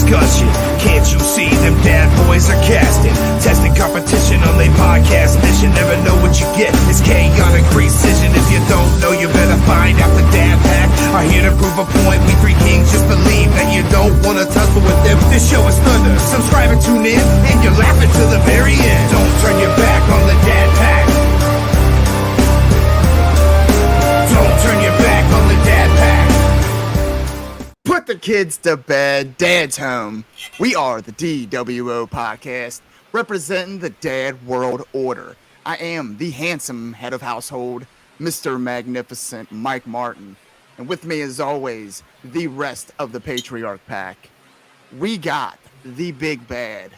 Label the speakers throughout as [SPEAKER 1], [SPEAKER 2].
[SPEAKER 1] discussion. Can't you see them dad boys are casting? Testing competition on their podcast mission. Never know what you get. It's chaotic precision. If you don't know, you better find out the dad pack. Are here to prove a point. We three kings just believe that you don't want to tussle with them. This show is thunder. Subscribe and tune in, and you're laughing to the very end. Don't turn your back on the dad pack. Don't turn your back on the dad pack.
[SPEAKER 2] Put the kids to bed. Dad's home. We are the dWo podcast, representing the dad world order. I am the handsome head of household, Mr. Magnificent Mike Martin. And with me, as always, the rest of the Patriarch pack. We got the big bad,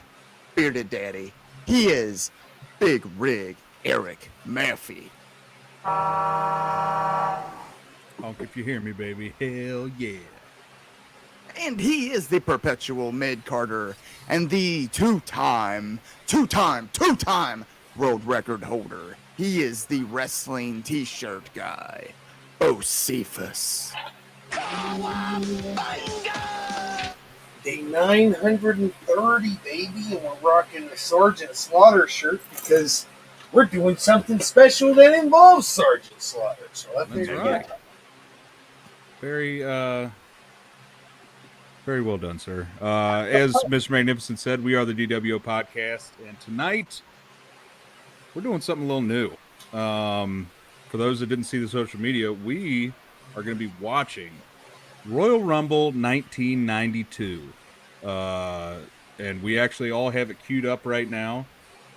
[SPEAKER 2] bearded daddy. He is Big Rig Eric Murphy.
[SPEAKER 3] Honk if you hear me, baby. Hell yeah.
[SPEAKER 2] And he is the perpetual mid-carder and the two-time world record holder. He is the wrestling t-shirt guy, Bocephus.
[SPEAKER 4] Day 930, baby, and we're rocking the Sergeant Slaughter shirt because we're doing something special that involves Sergeant Slaughter. So
[SPEAKER 3] That's right. Very well done, sir. As Mr. Magnificent said, we are the dWo podcast, and tonight we're doing something a little new. For those that didn't see the social media, we are going to be watching Royal Rumble 1992. And we actually all have it queued up right now.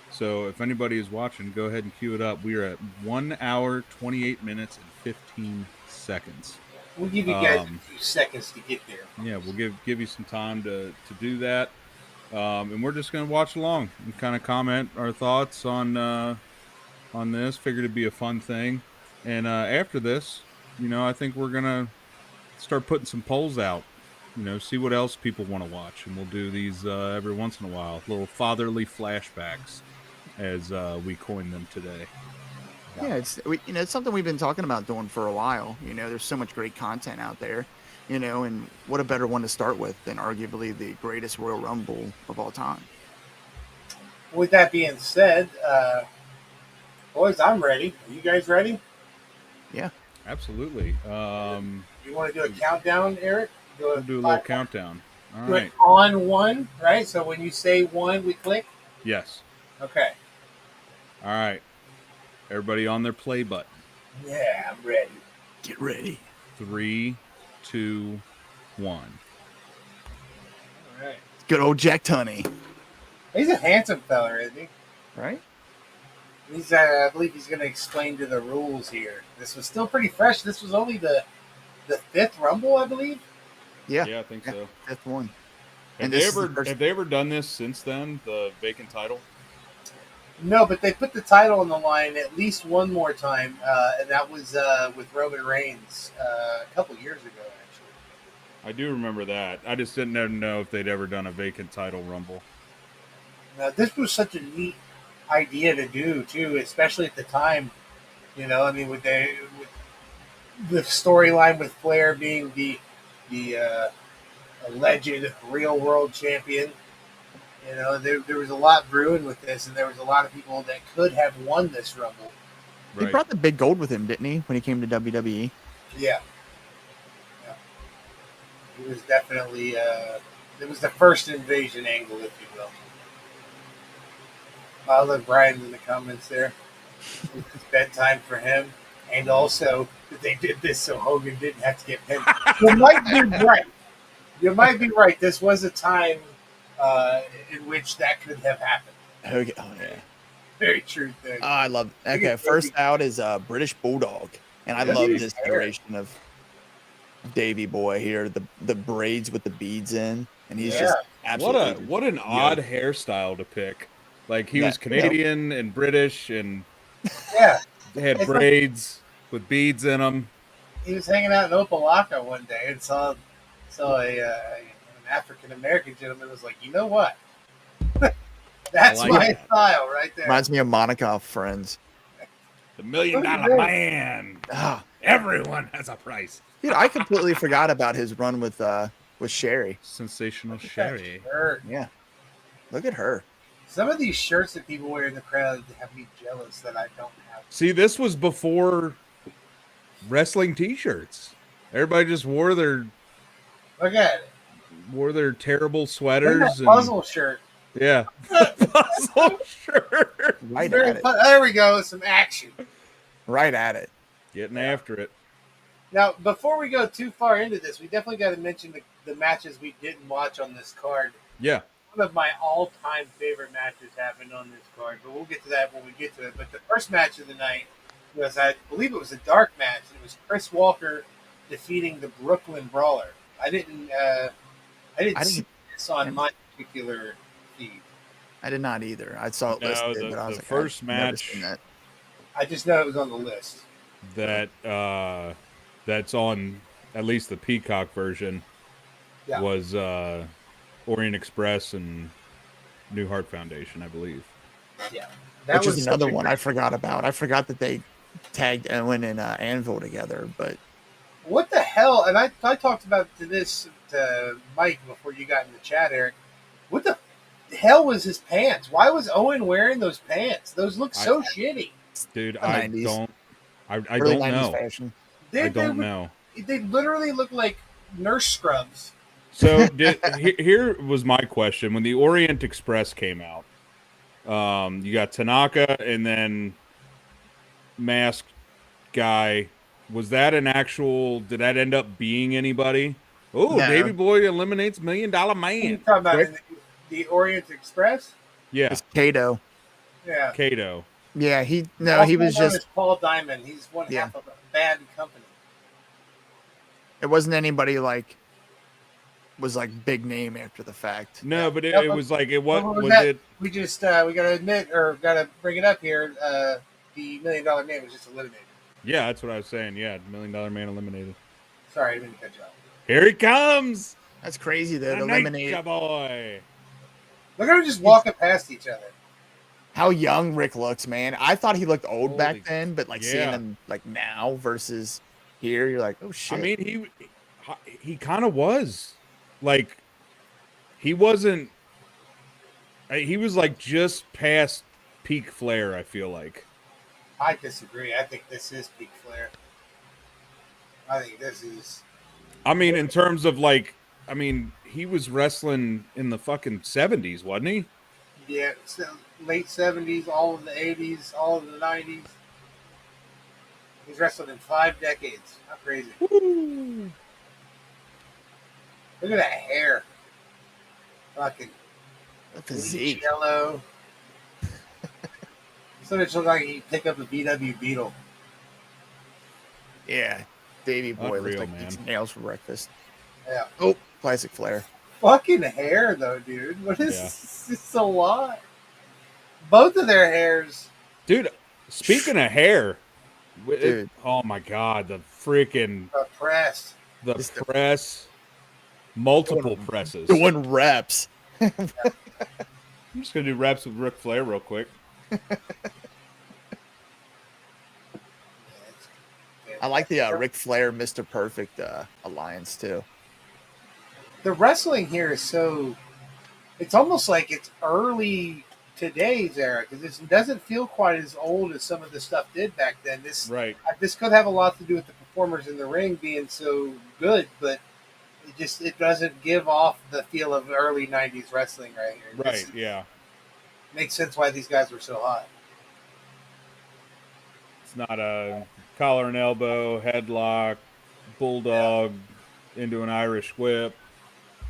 [SPEAKER 3] So if anybody is watching, go ahead and queue it up. We are at 1 hour, 28 minutes, and 15 seconds.
[SPEAKER 4] We'll give you guys a few seconds to get there.
[SPEAKER 3] Yeah, we'll give you some time to do that. And we're just going to watch along and kind of comment our thoughts on this. Figured it'd be a fun thing. And after this, I think we're going to start putting some polls out. See what else people want to watch. And we'll do these every once in a while. Little fatherly flashbacks, as we coined them today.
[SPEAKER 2] Yeah, it's something we've been talking about doing for a while. There's so much great content out there, and what a better one to start with than arguably the greatest Royal Rumble of all time.
[SPEAKER 4] With that being said, boys, I'm ready. Are you guys ready?
[SPEAKER 2] Yeah,
[SPEAKER 3] absolutely.
[SPEAKER 4] You want to do a countdown, Eric?
[SPEAKER 3] We'll do a little countdown. All
[SPEAKER 4] do
[SPEAKER 3] right.
[SPEAKER 4] it on one, right? So when you say one, we click?
[SPEAKER 3] Yes.
[SPEAKER 4] Okay.
[SPEAKER 3] All right. Everybody on their play button.
[SPEAKER 4] Yeah, I'm ready.
[SPEAKER 2] Get ready.
[SPEAKER 3] 3, 2, 1.
[SPEAKER 4] All right.
[SPEAKER 2] Good old Jack Tunney.
[SPEAKER 4] He's a handsome fella, isn't he?
[SPEAKER 2] Right?
[SPEAKER 4] He's, I believe he's going to explain to the rules here. This was still pretty fresh. This was only the fifth Rumble, I believe.
[SPEAKER 3] Yeah, I think so.
[SPEAKER 2] Fifth one.
[SPEAKER 3] Have they ever done this since then? The vacant title?
[SPEAKER 4] No, but they put the title on the line at least one more time, and that was with Roman Reigns a couple years ago, actually.
[SPEAKER 3] I do remember that. I just didn't know if they'd ever done a vacant title Rumble.
[SPEAKER 4] Now, this was such a neat idea to do, too, especially at the time. With the storyline with Flair being the alleged real world champion. There was a lot brewing with this, and there was a lot of people that could have won this Rumble.
[SPEAKER 2] He brought the big gold with him, didn't he, when he came to WWE?
[SPEAKER 4] Yeah. It was definitely, it was the first invasion angle, if you will. I love Brian in the comments there. It's bedtime for him. And also, that they did this so Hogan didn't have to get pinned. You might be right. You might be right. This was a time in which that could have happened.
[SPEAKER 2] Okay. Oh, yeah.
[SPEAKER 4] Very true thing.
[SPEAKER 2] Oh, I love it. Okay, first out is British Bulldog. And I love this iteration of Davey Boy here. The braids with the beads in. And he's just absolutely...
[SPEAKER 3] What an odd hairstyle to pick. Like, he was Canadian and British and had braids with beads in them.
[SPEAKER 4] He was hanging out in Opalaka one day and saw an African-American gentleman was like, you know what? That's my style right there.
[SPEAKER 2] Reminds me of Monica Friends.
[SPEAKER 3] The $1 Million Man. Everyone has a price.
[SPEAKER 2] Dude, I completely forgot about his run with with Sherry.
[SPEAKER 3] Sensational
[SPEAKER 4] Look at that
[SPEAKER 3] Sherry.
[SPEAKER 4] shirt.
[SPEAKER 2] Yeah, look at her.
[SPEAKER 4] Some of these shirts that people wear in the crowd have me jealous that I don't have.
[SPEAKER 3] See, this was before wrestling T-shirts. Everybody just wore their
[SPEAKER 4] Look at
[SPEAKER 3] terrible
[SPEAKER 4] Look at
[SPEAKER 3] sweaters
[SPEAKER 4] that
[SPEAKER 3] and
[SPEAKER 4] puzzle shirt.
[SPEAKER 3] yeah, the puzzle shirt.
[SPEAKER 2] Right at it.
[SPEAKER 4] There we go. Some action.
[SPEAKER 2] Right at it.
[SPEAKER 3] Getting after it.
[SPEAKER 4] Now, before we go too far into this, we definitely got to mention the matches we didn't watch on this card.
[SPEAKER 3] Yeah.
[SPEAKER 4] One of my all-time favorite matches happened on this card, but we'll get to that when we get to it. But the first match of the night was, I believe it was a dark match. It was Chris Walker defeating the Brooklyn Brawler. I didn't see this on my particular feed.
[SPEAKER 2] I did not either. I saw it listed, but I was like,
[SPEAKER 3] first
[SPEAKER 2] I've never
[SPEAKER 3] match
[SPEAKER 2] seen that.
[SPEAKER 4] I just know it was on the list.
[SPEAKER 3] That's on at least the Peacock version.
[SPEAKER 4] Yeah.
[SPEAKER 3] Was Orient Express and New Heart Foundation, I believe.
[SPEAKER 4] Yeah.
[SPEAKER 2] Which is another one I forgot about. I forgot that they tagged Owen and Anvil together, but
[SPEAKER 4] what the hell? And I talked about this to Mike before you got in the chat, Eric. What the hell was his pants? Why was Owen wearing those pants? Those look so shitty.
[SPEAKER 3] Dude,
[SPEAKER 2] The
[SPEAKER 3] I
[SPEAKER 2] 90s.
[SPEAKER 3] don't
[SPEAKER 2] early 90s
[SPEAKER 3] know.
[SPEAKER 2] fashion.
[SPEAKER 3] I don't know.
[SPEAKER 4] They literally look like nurse scrubs.
[SPEAKER 3] So here was my question: when the Orient Express came out, you got Tanaka and then masked guy. Was that an actual? Did that end up being anybody? Oh,
[SPEAKER 2] No.
[SPEAKER 3] Davey Boy eliminates $1 Million
[SPEAKER 4] What are you
[SPEAKER 3] Man.
[SPEAKER 4] talking about
[SPEAKER 2] Quick.
[SPEAKER 4] in the Orient Express?
[SPEAKER 3] Yeah,
[SPEAKER 2] It's Kato.
[SPEAKER 4] Yeah.
[SPEAKER 3] Kato.
[SPEAKER 2] Yeah, he was
[SPEAKER 4] Also known
[SPEAKER 2] just.
[SPEAKER 4] as Paul Diamond. He's one
[SPEAKER 2] Yeah.
[SPEAKER 4] half of a bad company.
[SPEAKER 2] It wasn't anybody like was like big name after the fact.
[SPEAKER 3] No, but it was like it
[SPEAKER 4] What
[SPEAKER 3] was
[SPEAKER 4] that?
[SPEAKER 3] it.
[SPEAKER 4] We just we gotta admit or gotta bring it up here. The $1 Million Man was just eliminated.
[SPEAKER 3] Yeah, that's what I was saying. Yeah, $1 Million Man eliminated.
[SPEAKER 4] Sorry, I didn't cut you off.
[SPEAKER 3] Here he comes,
[SPEAKER 2] That's crazy though.
[SPEAKER 3] the
[SPEAKER 2] To eliminate
[SPEAKER 3] Nature Boy.
[SPEAKER 4] Look at them just walking past each other.
[SPEAKER 2] how young Rick looks, man. I thought he looked old
[SPEAKER 3] Holy-
[SPEAKER 2] back then, but like seeing
[SPEAKER 3] yeah.
[SPEAKER 2] him like now versus here, you're like, oh shit.
[SPEAKER 3] I mean, he kind of was like he wasn't. He was like just past peak Flair. I feel like.
[SPEAKER 4] I disagree. I think this is peak Flair. I think this is.
[SPEAKER 3] I mean, in terms of like, I mean, he was wrestling in the fucking 70s, wasn't he?
[SPEAKER 4] Yeah, so late 70s, all of the 80s, all of the 90s. He's wrestled in 5 decades. How crazy.
[SPEAKER 3] Woo.
[SPEAKER 4] Look at that hair. Fucking
[SPEAKER 2] The
[SPEAKER 4] bleach
[SPEAKER 2] physique.
[SPEAKER 4] yellow. So it looks like he pick up a VW Beetle.
[SPEAKER 2] Yeah, Davey Boy looks
[SPEAKER 3] Unreal,
[SPEAKER 2] like
[SPEAKER 3] man.
[SPEAKER 2] eats nails for breakfast.
[SPEAKER 4] Yeah.
[SPEAKER 2] Oh, classic Flair.
[SPEAKER 4] Fucking hair, though, dude. What is
[SPEAKER 3] Yeah.
[SPEAKER 4] this? This is a lot. Both of their hairs.
[SPEAKER 3] Dude, speaking of hair,
[SPEAKER 2] Dude.
[SPEAKER 3] oh my god, the freaking
[SPEAKER 4] Pressed.
[SPEAKER 3] the
[SPEAKER 2] Just the-
[SPEAKER 3] press, multiple presses.
[SPEAKER 2] Doing reps.
[SPEAKER 3] I'm just gonna do reps with Ric Flair real quick.
[SPEAKER 2] I like the Ric Flair Mr. Perfect alliance too.
[SPEAKER 4] The wrestling here is so. It's almost like it's early today's era because this doesn't feel quite as old as some of the stuff did back then.
[SPEAKER 3] Right.
[SPEAKER 4] This could have a lot to do with the performers in the ring being so good, but it doesn't give off the feel of early '90s wrestling right here.
[SPEAKER 3] Right. Yeah.
[SPEAKER 4] Makes sense why these guys were so hot.
[SPEAKER 3] It's not a collar and elbow, headlock, bulldog into an Irish whip.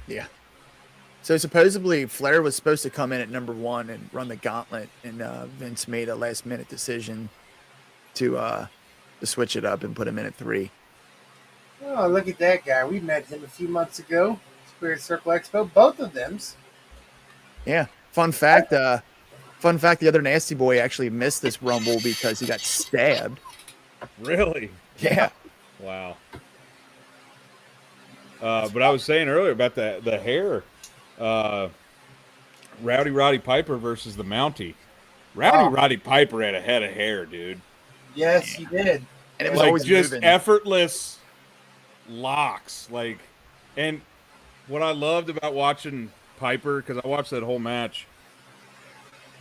[SPEAKER 2] Yeah. So supposedly Flair was supposed to come in at number 1 and run the gauntlet, and Vince made a last minute decision to switch it up and put him in at 3.
[SPEAKER 4] Oh, look at that guy. We met him a few months ago. Spirit Circle Expo. Both of them's.
[SPEAKER 2] Yeah. Fun fact. The other Nasty Boy actually missed this Rumble because he got stabbed.
[SPEAKER 3] Really?
[SPEAKER 2] Yeah.
[SPEAKER 3] Wow. But I was saying earlier about the hair. Roddy Piper versus the Mountie. Roddy Piper had a head of hair, dude.
[SPEAKER 4] Yes, he did.
[SPEAKER 2] And it was
[SPEAKER 3] Like
[SPEAKER 2] always
[SPEAKER 3] just
[SPEAKER 2] moving.
[SPEAKER 3] effortless locks. Like, and what I loved about watching Piper, because I watched that whole match,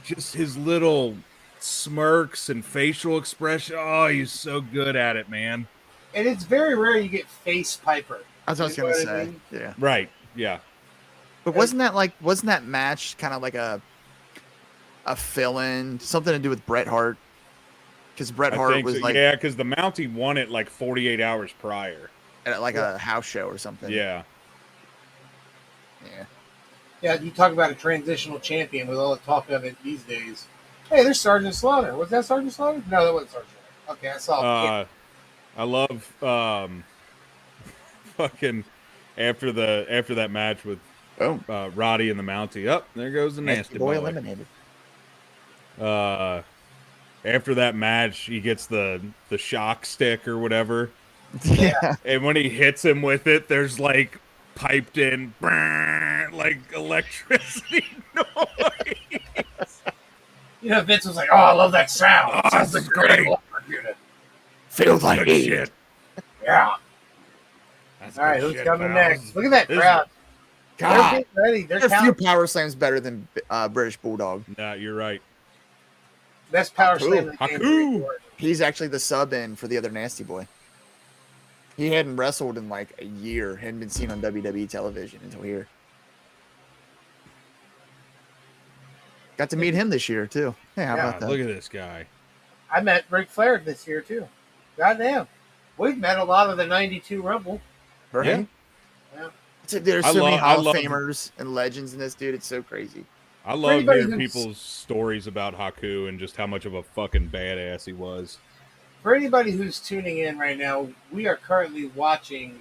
[SPEAKER 3] just his little smirks and facial expression. Oh, he's so good at it, man.
[SPEAKER 4] And it's very rare you get face Piper.
[SPEAKER 2] That's what I was
[SPEAKER 4] You know
[SPEAKER 2] gonna
[SPEAKER 4] what I
[SPEAKER 2] say.
[SPEAKER 4] mean?
[SPEAKER 2] Yeah.
[SPEAKER 3] Right. Yeah.
[SPEAKER 2] But wasn't that match kind of like a fill-in, something to do with Bret Hart? Because Bret
[SPEAKER 3] I
[SPEAKER 2] Hart
[SPEAKER 3] think
[SPEAKER 2] was
[SPEAKER 3] so.
[SPEAKER 2] like
[SPEAKER 3] Yeah, because the Mountie won it like 48 hours prior.
[SPEAKER 2] at like a house show or something.
[SPEAKER 3] Yeah.
[SPEAKER 2] Yeah.
[SPEAKER 4] Yeah, you talk about a transitional champion with all the talk of it these days. Hey, there's Sergeant Slaughter. Was that Sergeant Slaughter? No, that wasn't Sergeant Slaughter. Okay, I saw.
[SPEAKER 3] I love fucking after that match with
[SPEAKER 2] Boom.
[SPEAKER 3] Roddy and the Mountie. Up there goes the nasty boy.
[SPEAKER 2] eliminated.
[SPEAKER 3] After that match, he gets the shock stick or whatever,
[SPEAKER 2] Yeah.
[SPEAKER 3] and when he hits him with it, there's like piped in like electricity noise.
[SPEAKER 4] You know, Vince was like, "Oh, I love that sound.
[SPEAKER 3] Oh,
[SPEAKER 4] Sounds
[SPEAKER 3] this
[SPEAKER 4] like
[SPEAKER 3] is great.
[SPEAKER 4] unit."
[SPEAKER 2] Feels like
[SPEAKER 3] Good
[SPEAKER 2] it.
[SPEAKER 3] shit.
[SPEAKER 4] Yeah.
[SPEAKER 3] That's
[SPEAKER 4] All right,
[SPEAKER 3] good
[SPEAKER 4] who's
[SPEAKER 3] shit,
[SPEAKER 4] coming
[SPEAKER 3] pals.
[SPEAKER 4] next? Look at that
[SPEAKER 3] This-
[SPEAKER 4] crowd. They're
[SPEAKER 2] God.
[SPEAKER 4] getting ready. They're
[SPEAKER 2] There are a few
[SPEAKER 4] counting.
[SPEAKER 2] power slams better than British Bulldog.
[SPEAKER 3] Nah, you're right.
[SPEAKER 4] Best power
[SPEAKER 2] Haku.
[SPEAKER 4] slam in the game.
[SPEAKER 3] Haku.
[SPEAKER 2] He's actually the sub in for the other Nasty Boy. He hadn't wrestled in like a year, hadn't been seen on WWE television until here. Got to meet him this year too. Hey, how about
[SPEAKER 3] God,
[SPEAKER 2] that?
[SPEAKER 3] look at this guy.
[SPEAKER 4] I met Ric Flair this year too. Goddamn, we've met a lot of the '92 Rumble.
[SPEAKER 2] Right?
[SPEAKER 3] Yeah.
[SPEAKER 4] Yeah.
[SPEAKER 2] There's
[SPEAKER 3] I
[SPEAKER 2] so many
[SPEAKER 3] love- I
[SPEAKER 2] Hall of
[SPEAKER 3] love-
[SPEAKER 2] Famers and legends in this dude. It's so crazy.
[SPEAKER 3] I love
[SPEAKER 4] anybody
[SPEAKER 3] hearing
[SPEAKER 4] who's-
[SPEAKER 3] people's stories about Haku and just how much of a fucking badass he was.
[SPEAKER 4] For anybody who's tuning in right now, we are currently watching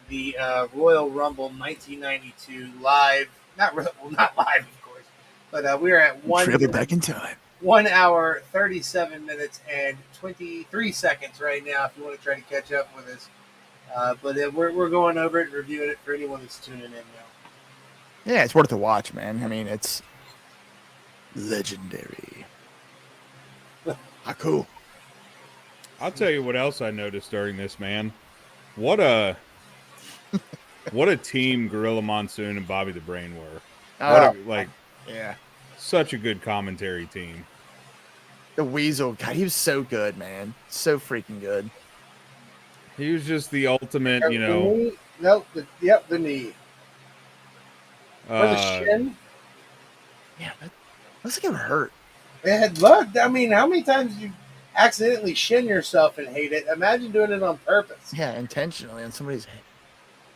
[SPEAKER 4] the Royal Rumble 1992 live. Not live, of course, but we are at
[SPEAKER 2] Travel back in time.
[SPEAKER 4] 1 hour, 37 minutes, and 23 seconds right now. If you want to try to catch up with us, but we're going over it and reviewing it for anyone that's tuning in now.
[SPEAKER 2] Yeah, it's worth a watch, man. I mean, it's legendary. Cool.
[SPEAKER 3] I'll tell you what else I noticed during this, man. What a team Gorilla Monsoon and Bobby the Brain were.
[SPEAKER 2] Yeah.
[SPEAKER 3] Such a good commentary team.
[SPEAKER 2] The Weasel, God, he was so good, man. So freaking good.
[SPEAKER 3] He was just the ultimate,
[SPEAKER 4] The knee? Nope. The knee. Or the shin.
[SPEAKER 2] Yeah, that looks like it would hurt.
[SPEAKER 4] It had looked. I mean, how many times you accidentally shin yourself and hate it? Imagine doing it on purpose.
[SPEAKER 2] Yeah, intentionally on somebody's head.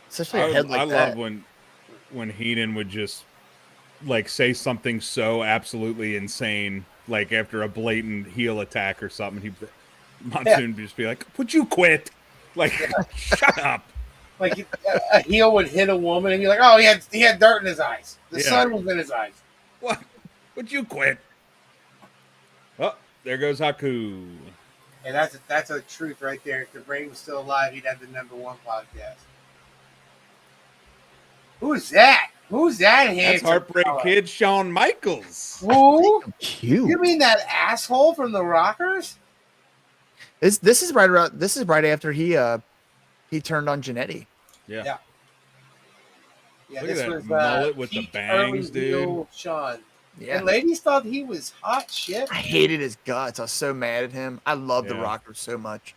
[SPEAKER 2] Especially a head like
[SPEAKER 3] I
[SPEAKER 2] that.
[SPEAKER 3] love when Heenan would just like say something so absolutely insane, like after a blatant heel attack or something. Monsoon would just be like, "Would you quit?" Like, shut up.
[SPEAKER 4] Like a heel would hit a woman and you're like, "Oh, he had dirt in his eyes. The
[SPEAKER 3] Yeah.
[SPEAKER 4] sun was in his eyes."
[SPEAKER 3] What? Would you quit? Oh, there goes Haku.
[SPEAKER 4] And that's a truth right there. If the Brain was still alive, he'd have the #1 podcast. Who's that? Who's that
[SPEAKER 3] That's
[SPEAKER 4] handsome
[SPEAKER 3] Heartbreak
[SPEAKER 4] fella?
[SPEAKER 3] Kid Shawn Michaels.
[SPEAKER 4] Who?
[SPEAKER 2] Cute.
[SPEAKER 4] You mean that asshole from the Rockers?
[SPEAKER 2] This is right after he turned on Janetti.
[SPEAKER 3] Yeah.
[SPEAKER 4] Yeah,
[SPEAKER 3] Look at
[SPEAKER 4] this
[SPEAKER 3] that
[SPEAKER 4] was
[SPEAKER 3] mullet with the
[SPEAKER 4] peak
[SPEAKER 3] bangs,
[SPEAKER 4] early heel Sean.
[SPEAKER 2] Yeah.
[SPEAKER 4] And ladies thought he was hot shit.
[SPEAKER 2] I hated his guts. I was so mad at him. I love the
[SPEAKER 3] Yeah.
[SPEAKER 2] Rockers so much.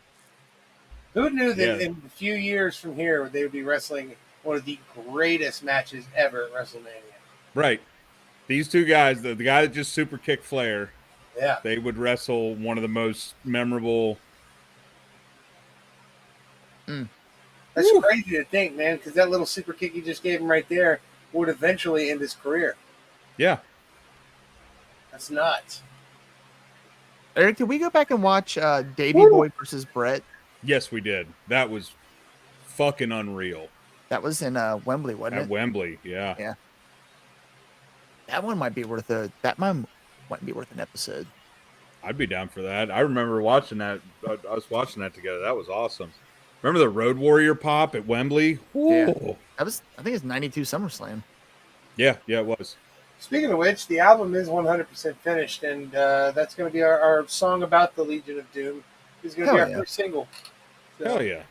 [SPEAKER 4] Who knew that
[SPEAKER 3] Yeah.
[SPEAKER 4] in a few years from here they would be wrestling one of the greatest matches ever at WrestleMania?
[SPEAKER 3] Right. These two guys, the guy that just super kicked Flair,
[SPEAKER 4] Yeah.
[SPEAKER 3] they would wrestle one of the most memorable.
[SPEAKER 4] That's crazy to think, man, because that little super kick you just gave him right there would eventually end his career.
[SPEAKER 3] Yeah.
[SPEAKER 4] That's nuts.
[SPEAKER 2] Eric, did we go back and watch Davey
[SPEAKER 4] Woo.
[SPEAKER 2] Boy versus Brett?
[SPEAKER 3] Yes, we did. That was fucking unreal.
[SPEAKER 2] That was in Wembley, wasn't
[SPEAKER 3] At
[SPEAKER 2] it?
[SPEAKER 3] Wembley, yeah.
[SPEAKER 2] Yeah. That one might be worth an episode.
[SPEAKER 3] I'd be down for that. I remember watching that. I was watching that together. That was awesome. Remember the Road Warrior pop at Wembley?
[SPEAKER 2] Yeah.
[SPEAKER 3] Ooh.
[SPEAKER 2] That was, I think it's 92 SummerSlam.
[SPEAKER 3] Yeah, it was.
[SPEAKER 4] Speaking of which, the album is 100% finished, and that's going to be our song about the Legion of Doom. It's going to be
[SPEAKER 2] Hell
[SPEAKER 4] our
[SPEAKER 2] yeah.
[SPEAKER 4] first single. So,
[SPEAKER 3] Hell yeah.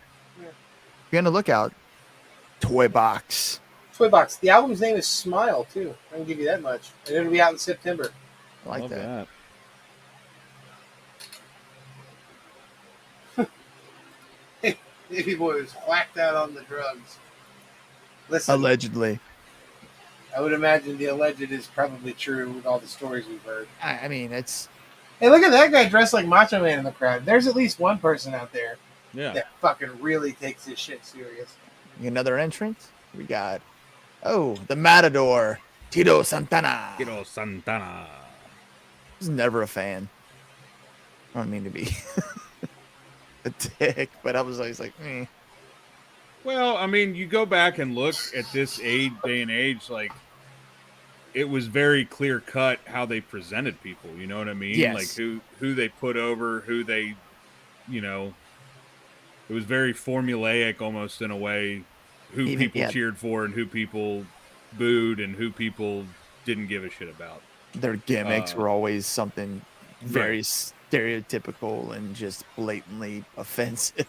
[SPEAKER 2] Be on the lookout. Toy box.
[SPEAKER 4] Toy Box. The album's name is Smile, too. I can give you that much. And it'll be out in September.
[SPEAKER 2] I like
[SPEAKER 3] Love
[SPEAKER 2] that.
[SPEAKER 4] Baby Boy was whacked out on the drugs. Listen,
[SPEAKER 2] Allegedly.
[SPEAKER 4] I would imagine the alleged is probably true with all the stories we've heard.
[SPEAKER 2] I mean, it's
[SPEAKER 4] Hey, look at that guy dressed like Macho Man in the crowd. There's at least one person out there
[SPEAKER 3] Yeah.
[SPEAKER 4] that fucking really takes this shit serious.
[SPEAKER 2] another entrance. We got, the Matador, Tito Santana.
[SPEAKER 3] Tito Santana.
[SPEAKER 2] I was never a fan. I don't mean to be a dick, but I was always like, eh.
[SPEAKER 3] Well, I mean, you go back and look at this day and age, like, it was very clear cut how they presented people. You know what I mean?
[SPEAKER 2] Yes.
[SPEAKER 3] Like who they put over, who they, it was very formulaic almost in a way. Who people cheered for and who people booed and who people didn't give a shit about.
[SPEAKER 2] Their gimmicks were always something very
[SPEAKER 3] Right.
[SPEAKER 2] stereotypical and just blatantly offensive.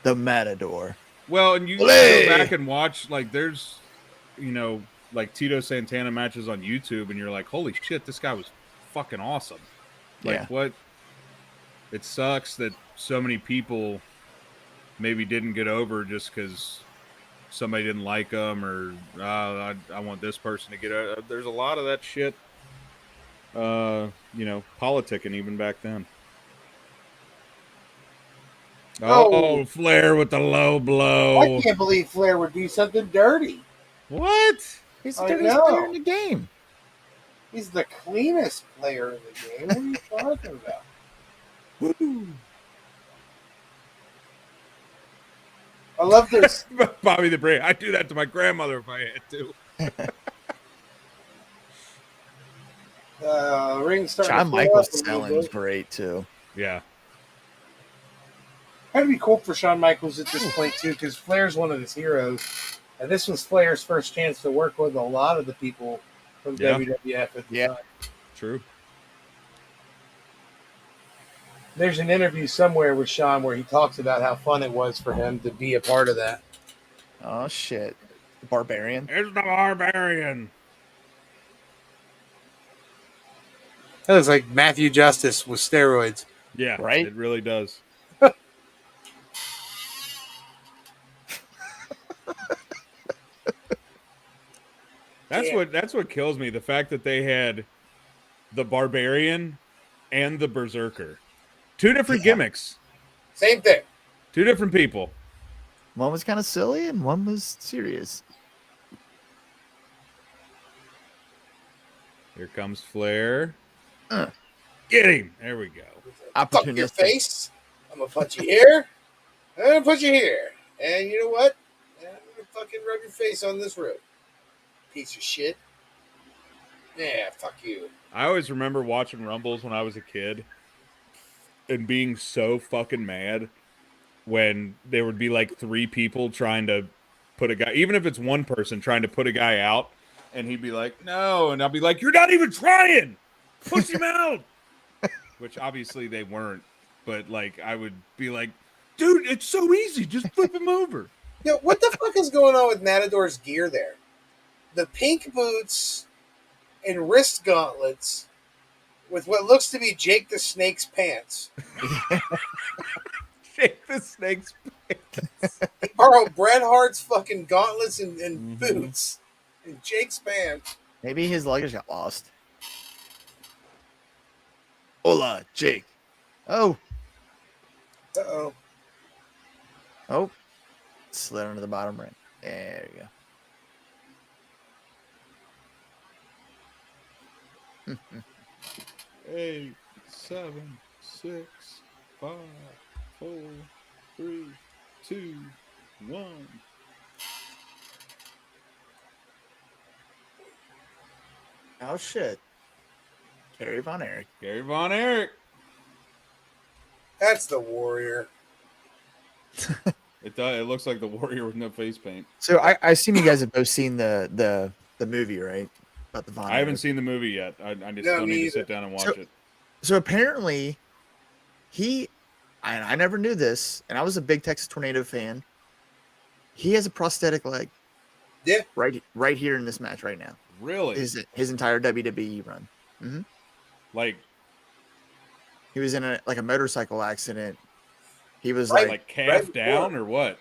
[SPEAKER 2] The Matador.
[SPEAKER 3] Well, and you go back and watch, like, there's, like Tito Santana matches on YouTube, and you're like, holy shit, this guy was fucking awesome. Like, what? It sucks that so many people maybe didn't get over just because somebody didn't like him, or I want this person to get over. There's a lot of that shit, politicking even back then. Oh, Flair with the low blow.
[SPEAKER 4] I can't believe Flair would do something dirty.
[SPEAKER 3] What?
[SPEAKER 2] He's the dirtiest player in the game.
[SPEAKER 4] He's the cleanest player in the game. What are you talking about?
[SPEAKER 2] Woo.
[SPEAKER 4] I love this.
[SPEAKER 3] Bobby the Brain. I'd do that to my grandmother if I had to.
[SPEAKER 4] Ring starting.
[SPEAKER 2] John Michaels selling great too.
[SPEAKER 3] Yeah.
[SPEAKER 4] That'd be cool for Shawn Michaels at this point too, because Flair's one of his heroes, and this was Flair's first chance to work with a lot of the people from WWF at the time.
[SPEAKER 3] True.
[SPEAKER 4] There's an interview somewhere with Shawn where he talks about how fun it was for him to be a part of that.
[SPEAKER 2] Oh shit, the Barbarian.
[SPEAKER 3] There's the Barbarian.
[SPEAKER 4] That looks like Matthew Justice with steroids.
[SPEAKER 3] Yeah,
[SPEAKER 2] right.
[SPEAKER 3] It really does. That's what kills me. The fact that they had the Barbarian and the Berserker. Two different gimmicks.
[SPEAKER 4] Same thing.
[SPEAKER 3] Two different people.
[SPEAKER 2] One was kind of silly and one was serious.
[SPEAKER 3] Here comes Flair. Get him. There we go.
[SPEAKER 4] Fuck your face. I'm going to punch you here. I'm going to put you here. And you know what? I'm going to fucking rub your face on this road. Piece of shit. Yeah, fuck you.
[SPEAKER 3] I always remember watching Rumbles when I was a kid and being so fucking mad when there would be like three people trying to put a guy, even if it's one person trying to put a guy out, and he'd be like, no, and I'll be like, you're not even trying! Push him out! Which obviously they weren't, but like I would be like, dude, it's so easy, just flip him over.
[SPEAKER 4] Yo, what the fuck is going on with Matador's gear there? The pink boots and wrist gauntlets with what looks to be Jake the Snake's pants.
[SPEAKER 3] Jake the Snake's pants.
[SPEAKER 4] He borrowed Bret Hart's fucking gauntlets and boots and Jake's pants.
[SPEAKER 2] Maybe his luggage got lost. Hola, Jake. Oh.
[SPEAKER 4] Uh-oh.
[SPEAKER 2] Oh. Slid under the bottom ring. There you go.
[SPEAKER 3] 8, 7, 6, 5, 4, 3, 2, 1.
[SPEAKER 2] Oh shit. Gary Von Erich.
[SPEAKER 3] Gary Von Erich.
[SPEAKER 4] That's the Warrior.
[SPEAKER 3] It does. It looks like the Warrior with no face paint.
[SPEAKER 2] So I assume you guys have both seen the movie, right? About the Von
[SPEAKER 3] I haven't
[SPEAKER 2] Erich.
[SPEAKER 3] seen the movie yet. I just
[SPEAKER 4] No,
[SPEAKER 3] still
[SPEAKER 4] me
[SPEAKER 3] need to
[SPEAKER 4] either.
[SPEAKER 3] sit down and watch it.
[SPEAKER 2] So apparently, I never knew this, and I was a big Texas Tornado fan. He has a prosthetic leg.
[SPEAKER 4] Yeah.
[SPEAKER 2] right here in this match right now.
[SPEAKER 3] Really?
[SPEAKER 2] His entire WWE run. Hmm.
[SPEAKER 3] Like
[SPEAKER 2] He was in a motorcycle accident. He was
[SPEAKER 4] Right.
[SPEAKER 3] like calf down
[SPEAKER 4] before.
[SPEAKER 3] or what?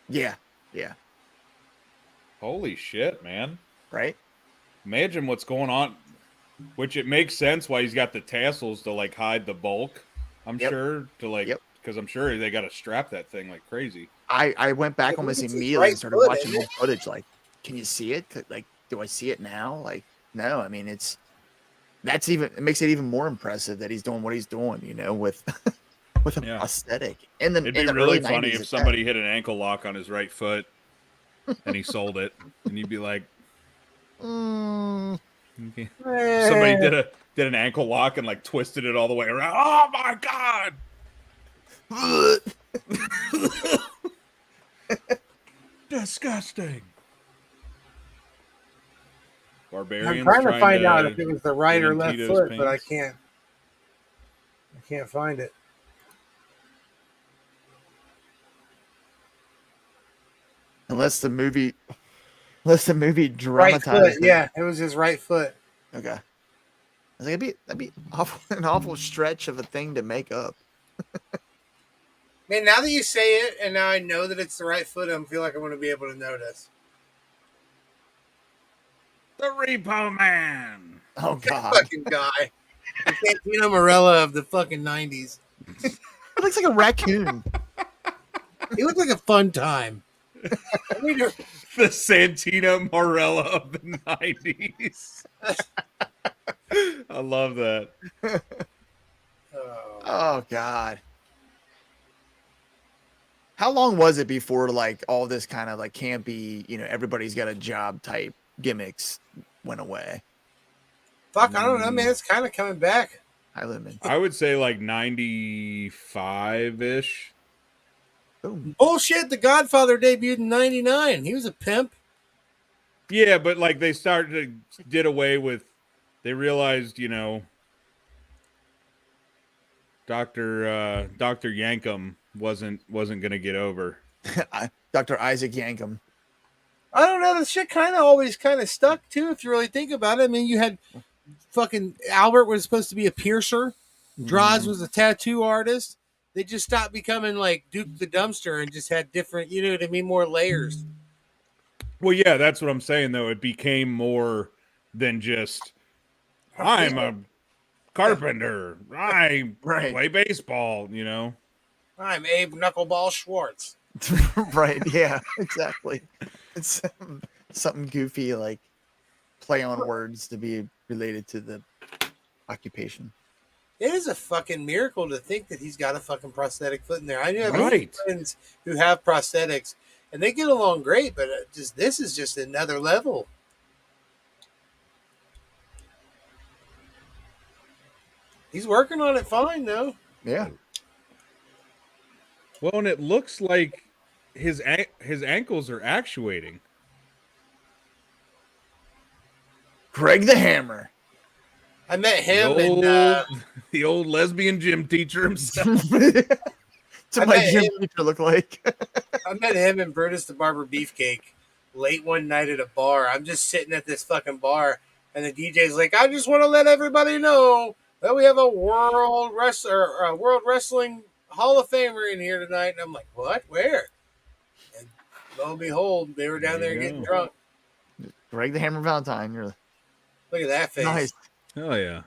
[SPEAKER 2] yeah,
[SPEAKER 3] Holy shit, man.
[SPEAKER 2] right.
[SPEAKER 3] Imagine what's going on. Which it makes sense why he's got the tassels to like hide the bulk. I'm
[SPEAKER 2] Yep.
[SPEAKER 3] sure to like
[SPEAKER 2] Yep.
[SPEAKER 3] because I'm sure they got to strap that thing like crazy.
[SPEAKER 2] I went back
[SPEAKER 4] I
[SPEAKER 2] almost
[SPEAKER 4] think it's his
[SPEAKER 2] immediately
[SPEAKER 4] right
[SPEAKER 2] and started
[SPEAKER 4] foot,
[SPEAKER 2] watching
[SPEAKER 4] isn't
[SPEAKER 2] old footage. Like, can you see it? Like, do I see it now? Like, no. I mean, it makes it even more impressive that he's doing what he's doing. With with a
[SPEAKER 3] Yeah.
[SPEAKER 2] prosthetic.
[SPEAKER 3] It'd be
[SPEAKER 2] In the
[SPEAKER 3] really
[SPEAKER 2] early
[SPEAKER 3] funny
[SPEAKER 2] 90s
[SPEAKER 3] if
[SPEAKER 2] at
[SPEAKER 3] somebody hit an ankle lock on his right foot and he sold it, and you'd be like,
[SPEAKER 2] that. Mm.
[SPEAKER 3] okay.
[SPEAKER 4] Eh.
[SPEAKER 3] Somebody did an ankle lock and like twisted it all the way around. Oh my god! Disgusting.
[SPEAKER 4] I'm
[SPEAKER 3] Barbarians
[SPEAKER 4] trying to find out if it was the right
[SPEAKER 3] get
[SPEAKER 4] or
[SPEAKER 3] in
[SPEAKER 4] left
[SPEAKER 3] Tito's
[SPEAKER 4] foot, but I
[SPEAKER 3] pants.
[SPEAKER 4] can't. I can't find it.
[SPEAKER 2] Unless the movie
[SPEAKER 4] Right
[SPEAKER 2] dramatized
[SPEAKER 4] foot.
[SPEAKER 2] it.
[SPEAKER 4] Yeah, it was his right foot.
[SPEAKER 2] Okay. I was like, that'd be awful, an awful stretch of a thing to make up.
[SPEAKER 4] Man, now that you say it, and now I know that it's the right foot, I feel like I'm going to be able to notice.
[SPEAKER 3] The Repo Man.
[SPEAKER 2] Oh
[SPEAKER 4] That
[SPEAKER 2] God.
[SPEAKER 4] fucking guy. The Santino Morella of the fucking 90s.
[SPEAKER 2] It looks like a raccoon.
[SPEAKER 4] He looked like a fun time. I mean,
[SPEAKER 3] The Santino Morella of the 90s. I love that.
[SPEAKER 2] Oh God. How long was it before like all this kind of like campy, everybody's got a job type gimmicks went away?
[SPEAKER 4] fuck, I don't know, man. It's kind of coming back.
[SPEAKER 2] Hi, Lemon.
[SPEAKER 3] I would say like 95-ish.
[SPEAKER 2] Boom.
[SPEAKER 4] Bullshit. The Godfather debuted in 99. He was a pimp.
[SPEAKER 3] Yeah, but like they did away with, they realized, Dr. Yankum wasn't going to get over.
[SPEAKER 2] Dr. Isaac Yankum.
[SPEAKER 4] I don't know. The shit kind of always kind of stuck too, if you really think about it. I mean, you had fucking Albert was supposed to be a piercer. Draws was a tattoo artist. They just stopped becoming like Duke the Dumpster and just had different, you know what I mean, more layers.
[SPEAKER 3] Well, yeah, that's what I'm saying, though. It became more than just, I'm a carpenter. I play baseball,
[SPEAKER 4] I'm Abe Knuckleball Schwartz.
[SPEAKER 2] Right. Yeah, exactly. It's something goofy, like play on words to be related to the occupation.
[SPEAKER 4] It is a fucking miracle to think that he's got a fucking prosthetic foot in there. I have
[SPEAKER 3] Right.
[SPEAKER 4] friends who have prosthetics, and they get along great, but this is just another level. He's working on it fine, though.
[SPEAKER 2] Yeah.
[SPEAKER 3] Well, and it looks like his ankles are actuating.
[SPEAKER 2] Greg the Hammer.
[SPEAKER 4] I met him
[SPEAKER 3] The old lesbian gym teacher himself.
[SPEAKER 2] To
[SPEAKER 4] I
[SPEAKER 2] my
[SPEAKER 4] met
[SPEAKER 2] gym
[SPEAKER 4] him.
[SPEAKER 2] teacher look like.
[SPEAKER 4] I met him and Brutus the Barber Beefcake late one night at a bar. I'm just sitting at this fucking bar, and the DJ's like, "I just want to let everybody know that we have a World Wrestling Hall of Famer in here tonight." And I'm like, "What? Where?" And lo and behold, they were down there getting drunk.
[SPEAKER 2] Greg the Hammer Valentine. You're
[SPEAKER 4] Look at that face.
[SPEAKER 2] nice.
[SPEAKER 3] Oh yeah.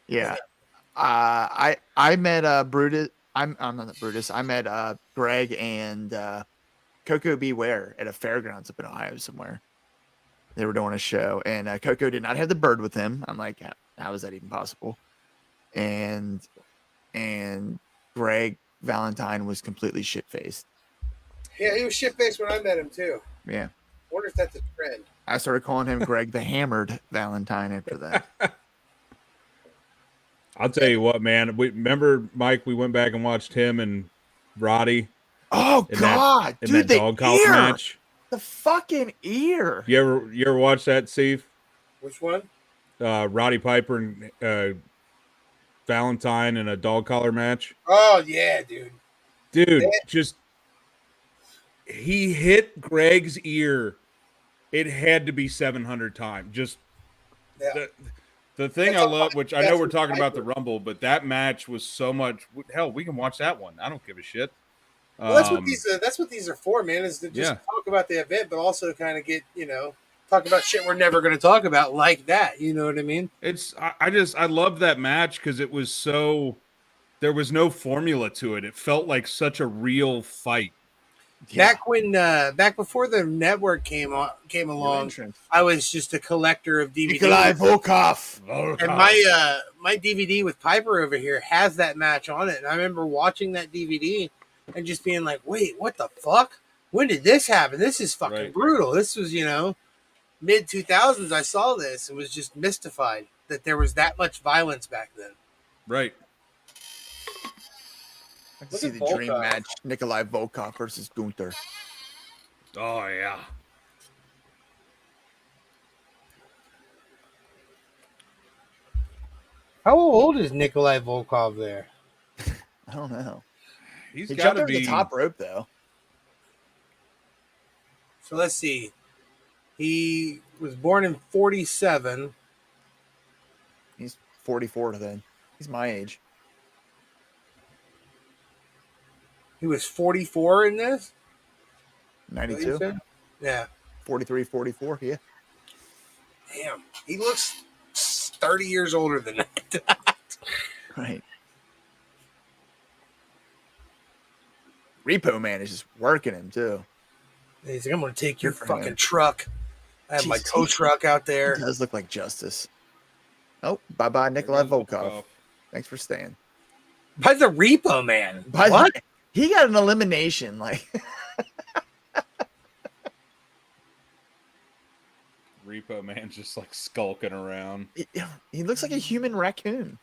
[SPEAKER 2] Yeah. I met Brutus. I'm not Brutus. I met Greg and Coco Beware at a fairgrounds up in Ohio somewhere. They were doing a show, and Coco did not have the bird with him. I'm like, how is that even possible? And Greg Valentine was completely shit faced.
[SPEAKER 4] Yeah, he was shit faced when I met him too.
[SPEAKER 2] Yeah.
[SPEAKER 4] Wonder if that's a trend.
[SPEAKER 2] I started calling him Greg the Hammered Valentine after that.
[SPEAKER 3] I'll tell you what, man. Remember, Mike, we went back and watched him and Roddy.
[SPEAKER 2] Oh God,
[SPEAKER 3] in
[SPEAKER 2] dude,
[SPEAKER 3] that dog collar match.
[SPEAKER 2] The fucking ear.
[SPEAKER 3] You ever watch that, Steve?
[SPEAKER 4] Which one?
[SPEAKER 3] Roddy Piper and Valentine in a dog collar match.
[SPEAKER 4] Oh yeah, dude.
[SPEAKER 3] Dude, just he hit Greg's ear. It had to be 700 times. Just
[SPEAKER 4] Yeah.
[SPEAKER 3] the thing I love, which I know we're talking about the Rumble, but that match was so much. Hell, we can watch that one. I don't give a shit.
[SPEAKER 4] Well, that's what these are for, man. Is to just
[SPEAKER 3] Yeah.
[SPEAKER 4] talk about the event, but also kind of get talk about shit we're never going to talk about like that. You know what I mean?
[SPEAKER 3] It's I love that match because it was so. There was no formula to it. It felt like such a real fight.
[SPEAKER 4] Back before the network came along,
[SPEAKER 2] entrance.
[SPEAKER 4] I was just a collector of DVDs.
[SPEAKER 2] Nikolai Volkov.
[SPEAKER 4] And my DVD with Piper over here has that match on it. And I remember watching that DVD and just being like, wait, what the fuck? When did this happen? This is fucking
[SPEAKER 3] Right.
[SPEAKER 4] brutal. This was, mid 2000s. I saw this and was just mystified that there was that much violence back then.
[SPEAKER 3] Right.
[SPEAKER 2] I can
[SPEAKER 4] Look
[SPEAKER 2] see
[SPEAKER 4] at
[SPEAKER 2] the dream
[SPEAKER 4] Volkov.
[SPEAKER 2] match: Nikolai Volkov versus Gunther.
[SPEAKER 3] Oh yeah.
[SPEAKER 4] How old is Nikolai Volkov there?
[SPEAKER 2] I don't know.
[SPEAKER 3] He's
[SPEAKER 2] He
[SPEAKER 3] got
[SPEAKER 2] jumped
[SPEAKER 3] to
[SPEAKER 2] over
[SPEAKER 3] be
[SPEAKER 2] the top rope though.
[SPEAKER 4] So let's see. He was born in 47.
[SPEAKER 2] He's 44 then. He's my age.
[SPEAKER 4] He was 44 in this? Is that what you
[SPEAKER 2] 92,
[SPEAKER 4] said? Yeah.
[SPEAKER 2] 43, 44. Yeah.
[SPEAKER 4] Damn. He looks 30 years older than that.
[SPEAKER 2] Right. Repo Man is just working him too.
[SPEAKER 4] He's like, I'm going to take your
[SPEAKER 2] Good for
[SPEAKER 4] fucking
[SPEAKER 2] him.
[SPEAKER 4] truck. I have my
[SPEAKER 2] Jeez,
[SPEAKER 4] tow truck out
[SPEAKER 2] He
[SPEAKER 4] there.
[SPEAKER 2] does look like Justice. Oh, bye-bye, Nikolai Volkov. Thanks for staying.
[SPEAKER 4] By the Repo Man.
[SPEAKER 2] By the
[SPEAKER 4] What?
[SPEAKER 2] way, he got an elimination. Like,
[SPEAKER 3] Repo Man's just like skulking around.
[SPEAKER 2] he looks like a human raccoon.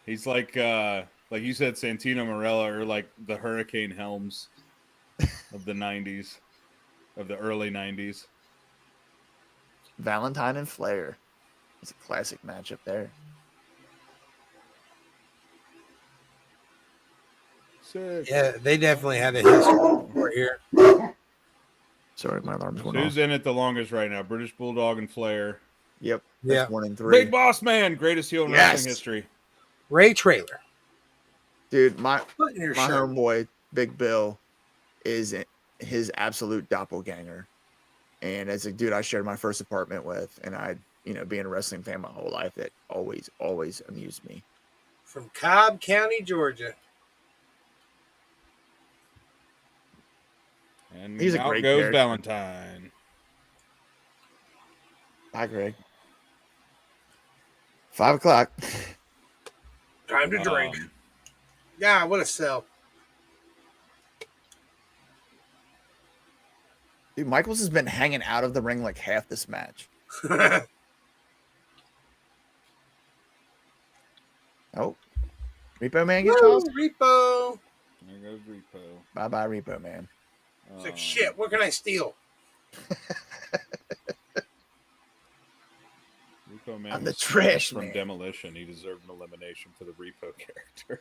[SPEAKER 3] He's like you said, Santino Marella, or like the Hurricane Helms of the 90s, of the early 90s.
[SPEAKER 2] Valentine and Flair. It's a classic matchup there.
[SPEAKER 3] Sick.
[SPEAKER 4] Yeah, they definitely had a history for here.
[SPEAKER 2] Sorry, my alarm's going
[SPEAKER 3] Who's
[SPEAKER 2] off.
[SPEAKER 3] in it the longest right now? British Bulldog and Flair.
[SPEAKER 2] Yep.
[SPEAKER 4] Yeah.
[SPEAKER 2] That's 1 and 3.
[SPEAKER 3] Big Boss Man, greatest heel in
[SPEAKER 2] Yes.
[SPEAKER 3] wrestling history.
[SPEAKER 4] Ray Trailer.
[SPEAKER 2] Dude, my
[SPEAKER 4] Put in your
[SPEAKER 2] my
[SPEAKER 4] shirt.
[SPEAKER 2] homeboy, Big Bill, is his absolute doppelganger. And as a dude I shared my first apartment with, and I, being a wrestling fan my whole life, it always amused me.
[SPEAKER 4] From Cobb County, Georgia.
[SPEAKER 3] And
[SPEAKER 2] He's a
[SPEAKER 3] out
[SPEAKER 2] great
[SPEAKER 3] goes
[SPEAKER 2] character.
[SPEAKER 3] Valentine.
[SPEAKER 2] Bye, Greg. 5 o'clock.
[SPEAKER 4] Time to drink. Yeah, what a sell.
[SPEAKER 2] Dude, Michaels has been hanging out of the ring like half this match. Oh, Repo Man gets
[SPEAKER 4] Woo,
[SPEAKER 2] tossed.
[SPEAKER 4] Repo.
[SPEAKER 3] There goes Repo.
[SPEAKER 2] Bye, Repo Man.
[SPEAKER 4] It's like, shit, what can I steal?
[SPEAKER 3] Repo Man
[SPEAKER 2] I'm the
[SPEAKER 3] was
[SPEAKER 2] trash
[SPEAKER 3] from
[SPEAKER 2] man.
[SPEAKER 3] Demolition. He deserved an elimination for the Repo character.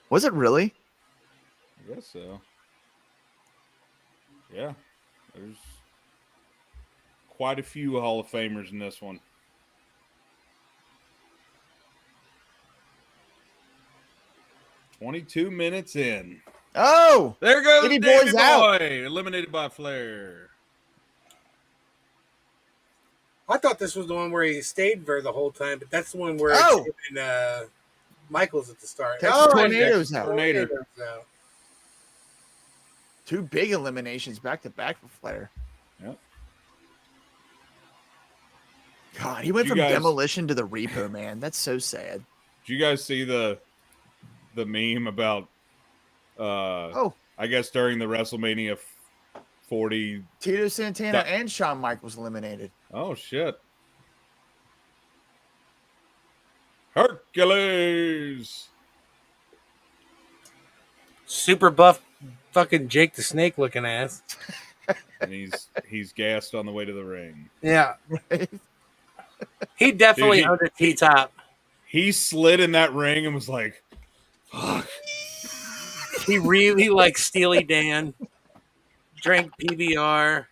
[SPEAKER 2] Was it really?
[SPEAKER 3] I guess so. Yeah. There's quite a few Hall of Famers in this one. "22 minutes in.
[SPEAKER 2] Oh,
[SPEAKER 3] There goes
[SPEAKER 2] Davey
[SPEAKER 3] Davey
[SPEAKER 2] Boy's
[SPEAKER 3] Boy,
[SPEAKER 2] out.
[SPEAKER 3] eliminated by Flair.
[SPEAKER 4] I thought this was the one where he stayed there the whole time, but that's the one where
[SPEAKER 2] Oh.
[SPEAKER 4] it's him and Michaels at the start.
[SPEAKER 2] Texas
[SPEAKER 4] All right,
[SPEAKER 2] Tornadoes
[SPEAKER 4] Texas
[SPEAKER 2] out.
[SPEAKER 3] Tornado.
[SPEAKER 4] Tornadoes out.
[SPEAKER 2] 2 big eliminations back to back for Flair.
[SPEAKER 3] Yep.
[SPEAKER 2] God, he went
[SPEAKER 3] You
[SPEAKER 2] from
[SPEAKER 3] guys-
[SPEAKER 2] Demolition to the Repo Man. That's so sad.
[SPEAKER 3] Did you guys see the meme about
[SPEAKER 2] Oh,
[SPEAKER 3] I guess during the WrestleMania 40?
[SPEAKER 2] Tito Santana
[SPEAKER 3] That-
[SPEAKER 2] and Shawn Michaels eliminated.
[SPEAKER 3] Oh shit. Hercules.
[SPEAKER 4] Super buff fucking Jake the Snake looking ass.
[SPEAKER 3] And he's gassed on the way to the ring.
[SPEAKER 4] Yeah.
[SPEAKER 2] Right?
[SPEAKER 4] He definitely
[SPEAKER 3] Dude,
[SPEAKER 4] owned a T-top.
[SPEAKER 3] He slid in that ring and was like, fuck.
[SPEAKER 5] He really liked Steely Dan. Drank PBR.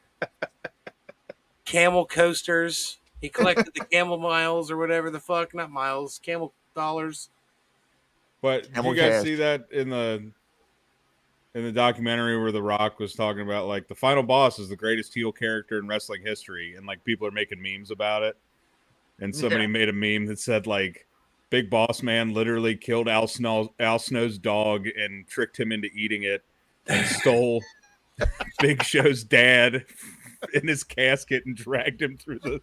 [SPEAKER 5] Camel coasters. He collected the camel miles or whatever the fuck. Not miles. Camel dollars.
[SPEAKER 3] But did you
[SPEAKER 2] Camel
[SPEAKER 3] guys
[SPEAKER 2] cast.
[SPEAKER 3] see that in the documentary where The Rock was talking about like the final boss is the greatest heel character in wrestling history, and like people are making memes about it. And somebody made a meme that said like Big Boss Man literally killed Al Snow's dog and tricked him into eating it and stole Big Show's dad in his casket and dragged him through the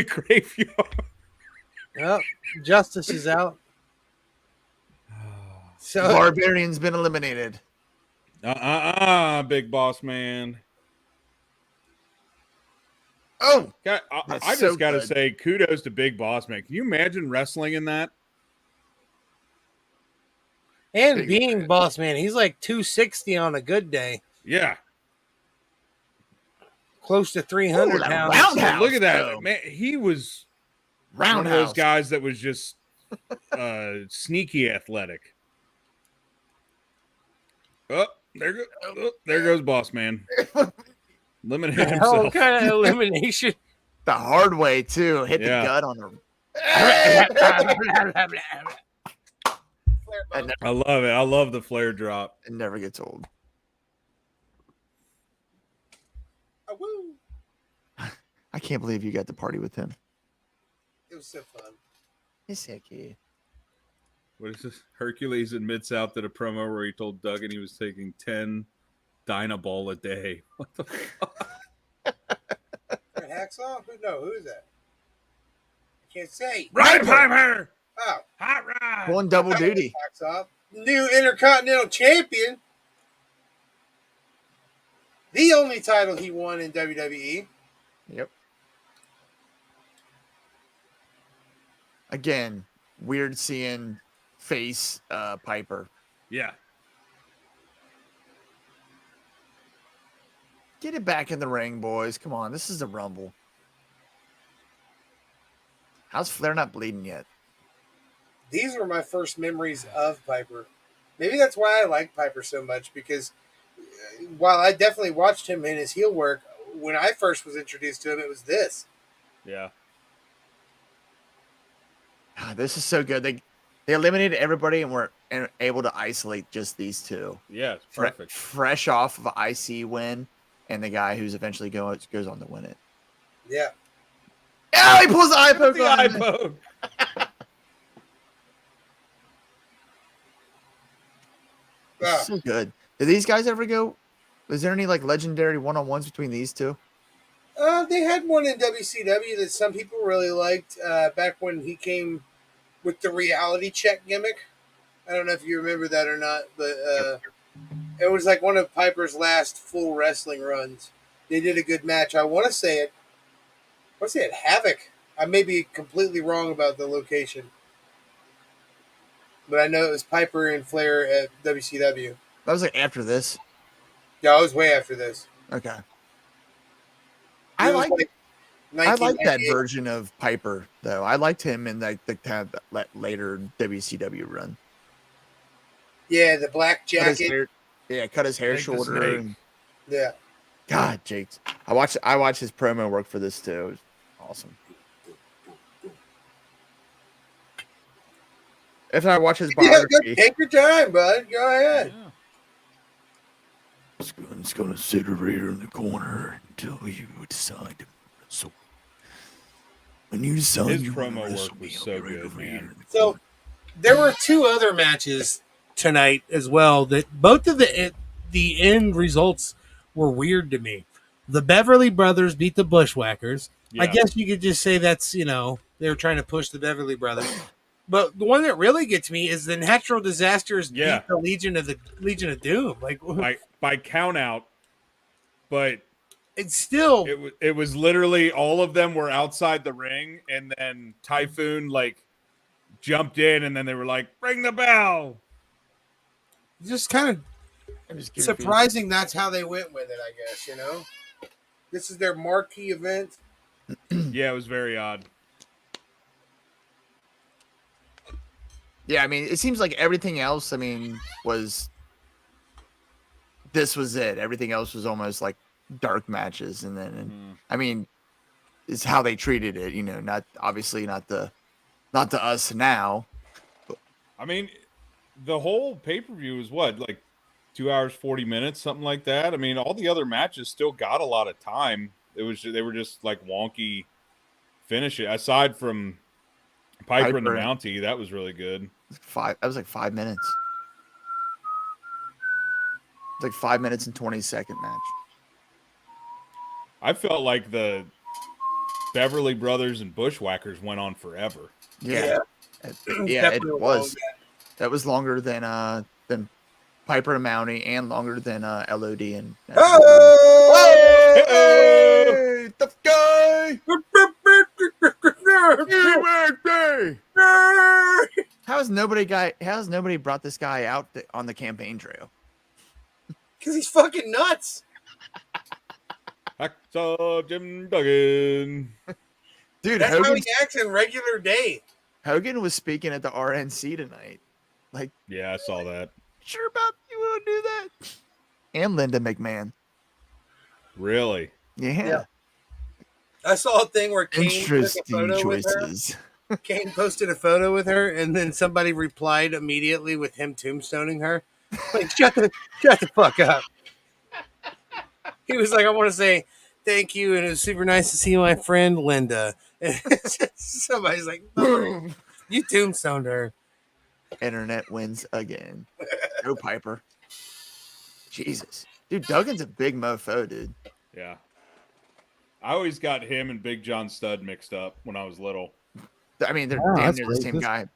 [SPEAKER 3] graveyard.
[SPEAKER 5] Yep. Justice is out. So
[SPEAKER 2] Barbarian's been eliminated.
[SPEAKER 3] Big Boss Man.
[SPEAKER 2] Oh,
[SPEAKER 3] I just got to say, kudos to Big Boss Man. Can you imagine wrestling in that?
[SPEAKER 5] and being boss man, he's like 260 on a good day.
[SPEAKER 3] Yeah.
[SPEAKER 5] Close to 300 pounds.
[SPEAKER 2] roundhouse,
[SPEAKER 3] Look at that.
[SPEAKER 2] though.
[SPEAKER 3] Man, he was
[SPEAKER 2] Roundhouse.
[SPEAKER 3] one of those guys that was just sneaky athletic. Oh, there goes Boss Man. Eliminated
[SPEAKER 5] Hell
[SPEAKER 3] himself.
[SPEAKER 5] kind of elimination.
[SPEAKER 2] The hard way, too. Hit
[SPEAKER 3] Yeah.
[SPEAKER 2] the gut on him.
[SPEAKER 3] I love it. I love the flare drop.
[SPEAKER 2] It never gets old. I can't believe you got to party with him.
[SPEAKER 5] It was so fun.
[SPEAKER 2] He's sick, kid.
[SPEAKER 3] What is this? Hercules admits out to a promo where he told Duggan he was taking 10 Dynaball a day. What the fuck?
[SPEAKER 5] Hacksaw? Who is that? I can't say.
[SPEAKER 3] Ride Piper!
[SPEAKER 5] Oh,
[SPEAKER 3] Hot rod!
[SPEAKER 2] Going double duty.
[SPEAKER 5] Hacksaw. New Intercontinental Champion. The only title he won in WWE.
[SPEAKER 2] Yep. Again, weird seeing face Piper.
[SPEAKER 3] Yeah.
[SPEAKER 2] Get it back in the ring, boys. Come on. This is a Rumble. How's Flair not bleeding yet?
[SPEAKER 5] These were my first memories of Piper. Maybe that's why I like Piper so much, because while I definitely watched him in his heel work, when I first was introduced to him, it was this.
[SPEAKER 3] Yeah.
[SPEAKER 2] God, this is so good. They eliminated everybody and were able to isolate just these two.
[SPEAKER 3] Yeah, it's perfect.
[SPEAKER 2] Fresh off of an IC win, and the guy who's eventually goes on to win it.
[SPEAKER 5] Yeah.
[SPEAKER 2] Oh, he pulls the eye poke
[SPEAKER 3] The
[SPEAKER 2] on
[SPEAKER 3] eye
[SPEAKER 2] him.
[SPEAKER 3] poke.
[SPEAKER 5] Wow.
[SPEAKER 2] So good. Did these guys ever go? Was there any like legendary one-on-ones between these two?
[SPEAKER 5] They had one in WCW that some people really liked back when he came with the reality check gimmick. I don't know if you remember that or not, but it was like one of Piper's last full wrestling runs. They did a good match. I want to say it Havoc. I may be completely wrong about the location, but I know it was Piper and Flair at WCW.
[SPEAKER 2] That was like after this.
[SPEAKER 5] Yeah, it was way after this.
[SPEAKER 2] Okay.
[SPEAKER 5] It
[SPEAKER 2] I
[SPEAKER 5] was
[SPEAKER 2] like that
[SPEAKER 5] 1998.
[SPEAKER 2] version of Piper though. I liked him in like the kind of later WCW run.
[SPEAKER 5] Yeah, the black
[SPEAKER 2] Cut his
[SPEAKER 5] jacket.
[SPEAKER 2] hair, cut his hair
[SPEAKER 3] Like the
[SPEAKER 2] shorter.
[SPEAKER 3] snake.
[SPEAKER 2] And,
[SPEAKER 5] Yeah.
[SPEAKER 2] God, Jake. I watched his promo work for this too. It was awesome. If I watch his
[SPEAKER 5] Yeah,
[SPEAKER 2] biography,
[SPEAKER 5] take your time, bud. Go ahead.
[SPEAKER 2] it's gonna sit over here in the corner until you decide to wrestle. When you decide
[SPEAKER 3] His
[SPEAKER 2] you wanna
[SPEAKER 3] promo
[SPEAKER 2] wrestle
[SPEAKER 3] work
[SPEAKER 2] me,
[SPEAKER 3] was
[SPEAKER 2] I'll
[SPEAKER 3] so
[SPEAKER 2] be right
[SPEAKER 3] good,
[SPEAKER 2] over
[SPEAKER 3] man.
[SPEAKER 2] here in the
[SPEAKER 5] So there were two other matches tonight as well that both of the end results were weird to me. The Beverly Brothers beat the Bushwhackers. I
[SPEAKER 3] Yeah.
[SPEAKER 5] guess you could just say that's, they were trying to push the Beverly Brothers. But the one that really gets me is the Natural Disasters
[SPEAKER 3] Yeah.
[SPEAKER 5] beat the Legion of Doom. Like
[SPEAKER 3] by count out, but
[SPEAKER 5] it's still
[SPEAKER 3] it was literally all of them were outside the ring, and then Typhoon like jumped in, and then they were like, "Ring the bell."
[SPEAKER 5] just kind of
[SPEAKER 2] It was goofy.
[SPEAKER 5] surprising that's how they went with it, I guess, This is their marquee event.
[SPEAKER 3] Yeah, it was very odd.
[SPEAKER 2] Yeah, I mean, it seems like everything else, I mean, this was it. Everything else was almost like dark matches, and then, I mean, it's how they treated it. You know, not obviously not to us now.
[SPEAKER 3] I mean, the whole pay-per-view is what, like 2 hours 40 minutes, something like that. I mean, all the other matches still got a lot of time. They were just like wonky finish it. Aside from Piper and the
[SPEAKER 2] Piper.
[SPEAKER 3] Mountie, that was really good.
[SPEAKER 2] That was like 5 minutes. It's like 5 minutes and 20-second match.
[SPEAKER 3] I felt like the Beverly Brothers and Bushwhackers went on forever.
[SPEAKER 2] Yeah, yeah, it
[SPEAKER 5] Definitely
[SPEAKER 2] was. That was longer than Piper and Mountie, and longer than LOD and.
[SPEAKER 5] Oh!
[SPEAKER 2] Hey, tough guy! How has nobody brought this guy out on the campaign trail?
[SPEAKER 5] Because he's fucking nuts.
[SPEAKER 3] Hacksaw Jim Duggan.
[SPEAKER 2] Dude,
[SPEAKER 5] That's how he acts in regular day.
[SPEAKER 2] Hogan was speaking at the RNC tonight. Like,
[SPEAKER 3] Yeah, I saw that.
[SPEAKER 2] sure about you want to do that? And Linda McMahon.
[SPEAKER 3] Really?
[SPEAKER 2] Yeah.
[SPEAKER 5] I saw a thing where Kane took a
[SPEAKER 2] Interesting
[SPEAKER 5] photo
[SPEAKER 2] choices.
[SPEAKER 5] with her. Kane posted a photo with her, and then somebody replied immediately with him tombstoning her. Like, shut the fuck up. He was like, I want to say thank you, and it was super nice to see my friend Linda. And somebody's like,
[SPEAKER 2] Boom.
[SPEAKER 5] you tombstoned her.
[SPEAKER 2] Internet wins again. Go Piper. Jesus. Dude, Duggan's a big mofo, dude.
[SPEAKER 3] Yeah. I always got him and Big John Studd mixed up when I was little.
[SPEAKER 2] I mean, they're
[SPEAKER 6] Oh,
[SPEAKER 2] damn
[SPEAKER 6] that's
[SPEAKER 2] near the same
[SPEAKER 6] racist.
[SPEAKER 2] guy.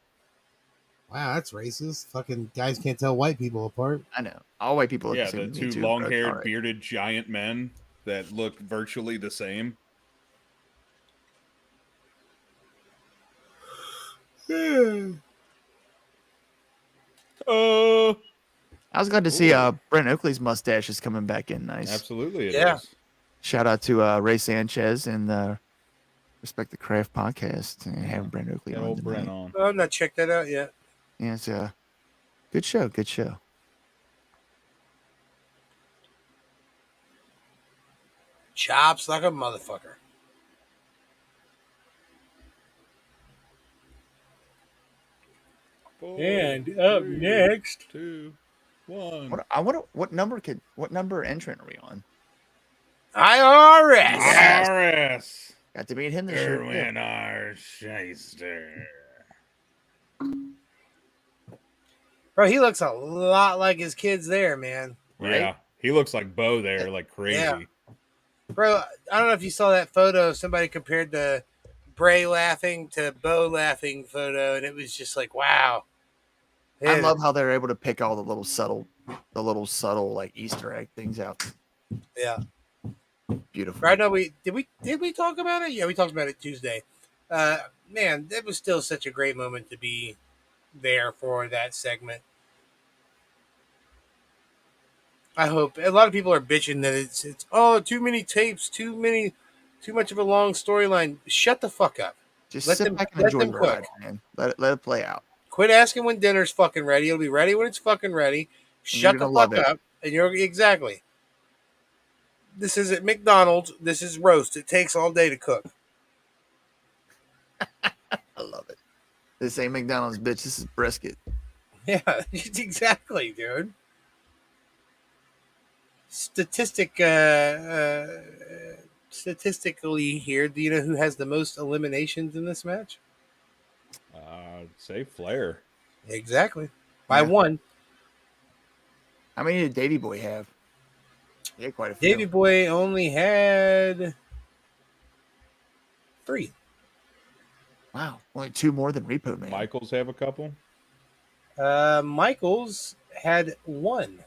[SPEAKER 6] Wow, that's racist. Fucking guys can't tell white people apart.
[SPEAKER 2] I know. All white people look
[SPEAKER 3] Yeah,
[SPEAKER 2] the same
[SPEAKER 3] the
[SPEAKER 2] to me,
[SPEAKER 3] two
[SPEAKER 2] too.
[SPEAKER 3] long-haired,
[SPEAKER 2] All right.
[SPEAKER 3] bearded giant men that look virtually the same. Oh,
[SPEAKER 2] I was glad to see Brent Oakley's mustache is coming back in nice.
[SPEAKER 3] absolutely it is.
[SPEAKER 5] Yeah.
[SPEAKER 2] Shout out to Ray Sanchez and Respect the Craft podcast and having Brent Oakley
[SPEAKER 3] Got
[SPEAKER 2] on
[SPEAKER 3] old Brent
[SPEAKER 2] tonight.
[SPEAKER 3] on.
[SPEAKER 5] Oh, I've not checked that out yet.
[SPEAKER 2] Yeah, it's a good show. Good show.
[SPEAKER 5] Chops like a motherfucker. And up next,
[SPEAKER 3] 2, 1.
[SPEAKER 2] What number entrant are we on?
[SPEAKER 5] IRS.
[SPEAKER 3] RS.
[SPEAKER 2] Got to meet him this year.
[SPEAKER 3] Erwin R. Shyster.
[SPEAKER 5] Bro, he looks a lot like his kids there, man.
[SPEAKER 3] Yeah, he looks like Bo there, like crazy.
[SPEAKER 5] Yeah. Bro, I don't know if you saw that photo. Somebody compared the Bray laughing to Bo laughing photo, and it was just like, wow.
[SPEAKER 2] I love how they're able to pick all the little subtle like Easter egg things out.
[SPEAKER 5] Yeah.
[SPEAKER 2] Beautiful.
[SPEAKER 5] Right now, did we talk about it? Yeah, we talked about it Tuesday. Man, that was still such a great moment to be there for that segment. I hope a lot of people are bitching that it's too many tapes, too much of a long storyline. Shut the fuck up.
[SPEAKER 2] Just
[SPEAKER 5] Let
[SPEAKER 2] sit
[SPEAKER 5] them-
[SPEAKER 2] back and
[SPEAKER 5] let
[SPEAKER 2] enjoy
[SPEAKER 5] them
[SPEAKER 2] the
[SPEAKER 5] cook.
[SPEAKER 2] ride, man. Let it play out.
[SPEAKER 5] Quit asking when dinner's fucking ready. It'll be ready when it's fucking ready. Shut the
[SPEAKER 2] gonna love
[SPEAKER 5] fuck
[SPEAKER 2] it.
[SPEAKER 5] up. And you're exactly. This is at McDonald's. This is roast. It takes all day to cook.
[SPEAKER 2] I love it. This ain't McDonald's, bitch. This is brisket.
[SPEAKER 5] Yeah, exactly, dude. Statistically here, do you know who has the most eliminations in this match?
[SPEAKER 3] Say Flair.
[SPEAKER 5] Exactly. By
[SPEAKER 2] Yeah.
[SPEAKER 5] one.
[SPEAKER 2] How many did Davey Boy have? He had quite a few.
[SPEAKER 5] Davey Boy only had 3.
[SPEAKER 2] Wow. Only 2 more than Repo Man.
[SPEAKER 3] Michaels have a couple.
[SPEAKER 5] Michaels had 1,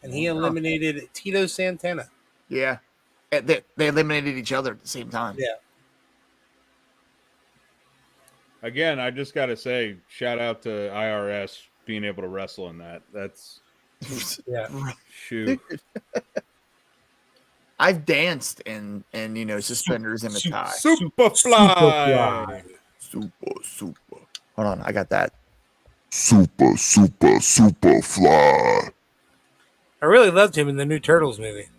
[SPEAKER 5] and he eliminated Tito Santana.
[SPEAKER 2] Yeah. They eliminated each other at the same time.
[SPEAKER 5] Yeah.
[SPEAKER 3] Again, I just got to say, shout out to IRS being able to wrestle in that. That's
[SPEAKER 5] Yeah.
[SPEAKER 3] shoot.
[SPEAKER 2] I've danced in suspenders and a tie.
[SPEAKER 3] Superfly.
[SPEAKER 2] Super. Hold on, I got that.
[SPEAKER 7] Super, super, super fly.
[SPEAKER 5] I really loved him in the new Turtles movie.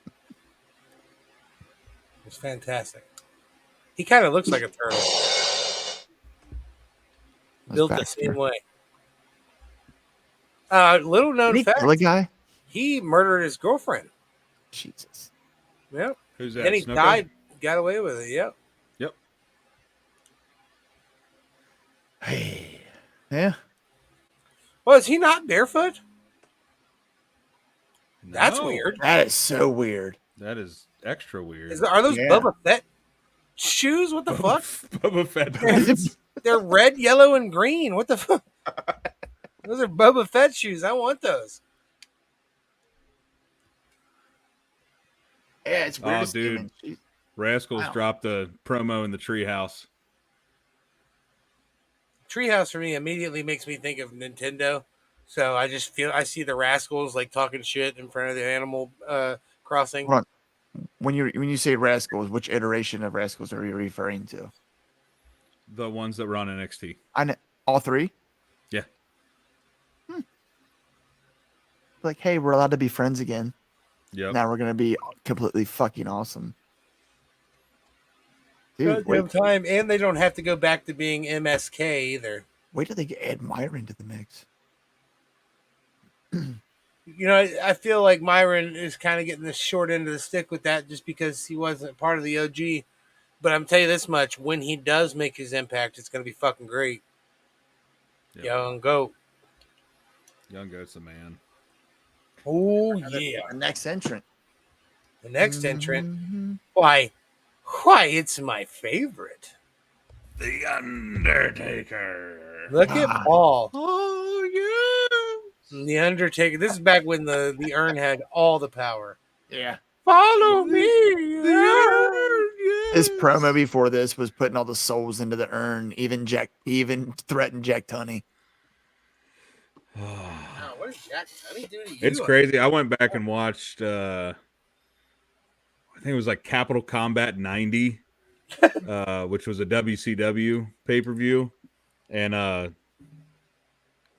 [SPEAKER 5] It was fantastic. He kind of looks like a turtle. Built the
[SPEAKER 2] Baxter.
[SPEAKER 5] same way. Little
[SPEAKER 2] Did
[SPEAKER 5] known
[SPEAKER 2] he kill a
[SPEAKER 5] fact:
[SPEAKER 2] guy?
[SPEAKER 5] he murdered his girlfriend.
[SPEAKER 2] Jesus.
[SPEAKER 5] Yep.
[SPEAKER 3] Who's that?
[SPEAKER 5] Then he
[SPEAKER 3] Snuka?
[SPEAKER 5] died. Got away with it. Yep.
[SPEAKER 3] Yep.
[SPEAKER 2] Hey. Yeah.
[SPEAKER 5] Well, is he not barefoot? That's
[SPEAKER 3] No,
[SPEAKER 5] weird.
[SPEAKER 2] That is so weird.
[SPEAKER 3] That is extra weird.
[SPEAKER 5] Are those
[SPEAKER 2] Yeah.
[SPEAKER 5] Boba Fett shoes? What the fuck?
[SPEAKER 3] Boba Fett.
[SPEAKER 5] They're red, yellow, and green. What the fuck? Those are Boba Fett shoes. I want those.
[SPEAKER 2] Yeah, it's weird.
[SPEAKER 3] Oh,
[SPEAKER 2] to see him
[SPEAKER 3] dude.
[SPEAKER 2] in-
[SPEAKER 3] Rascals
[SPEAKER 2] Wow.
[SPEAKER 3] dropped a promo in the treehouse.
[SPEAKER 5] Treehouse for me immediately makes me think of Nintendo. So I just feel I see the Rascals like talking shit in front of the Animal Crossing.
[SPEAKER 2] Hold on. When you say Rascals, which iteration of Rascals are you referring to?
[SPEAKER 3] The ones that were on NXT.
[SPEAKER 2] I know all three.
[SPEAKER 3] Yeah.
[SPEAKER 2] Like, hey, we're allowed to be friends again.
[SPEAKER 3] Yep.
[SPEAKER 2] Now we're gonna be completely fucking awesome. Dude,
[SPEAKER 5] Goddamn time, and they don't have to go back to being MSK either.
[SPEAKER 2] wait till they add Myron to the mix.
[SPEAKER 5] You know, I feel like Myron is kind of getting the short end of the stick with that just because he wasn't part of the OG. But I'm telling you this much: when he does make his impact, it's going to be fucking great.
[SPEAKER 3] Yep.
[SPEAKER 5] Young goat.
[SPEAKER 3] Young Goat's the man.
[SPEAKER 5] Oh yeah.
[SPEAKER 2] The next entrant.
[SPEAKER 5] The next entrant.
[SPEAKER 2] Mhm.
[SPEAKER 5] Why, it's my favorite.
[SPEAKER 3] The Undertaker.
[SPEAKER 5] Look at Paul.
[SPEAKER 3] Oh, yeah.
[SPEAKER 5] The Undertaker. This is back when the urn had all the power.
[SPEAKER 2] Yeah.
[SPEAKER 5] Follow me.
[SPEAKER 2] His promo before this was putting all the souls into the urn. Even threatened Jack Tunney.
[SPEAKER 5] Wow, what did Jack Tunney do to you?
[SPEAKER 3] It's crazy. I went back and watched I think it was like Capital Combat 90, which was a WCW pay-per-view. And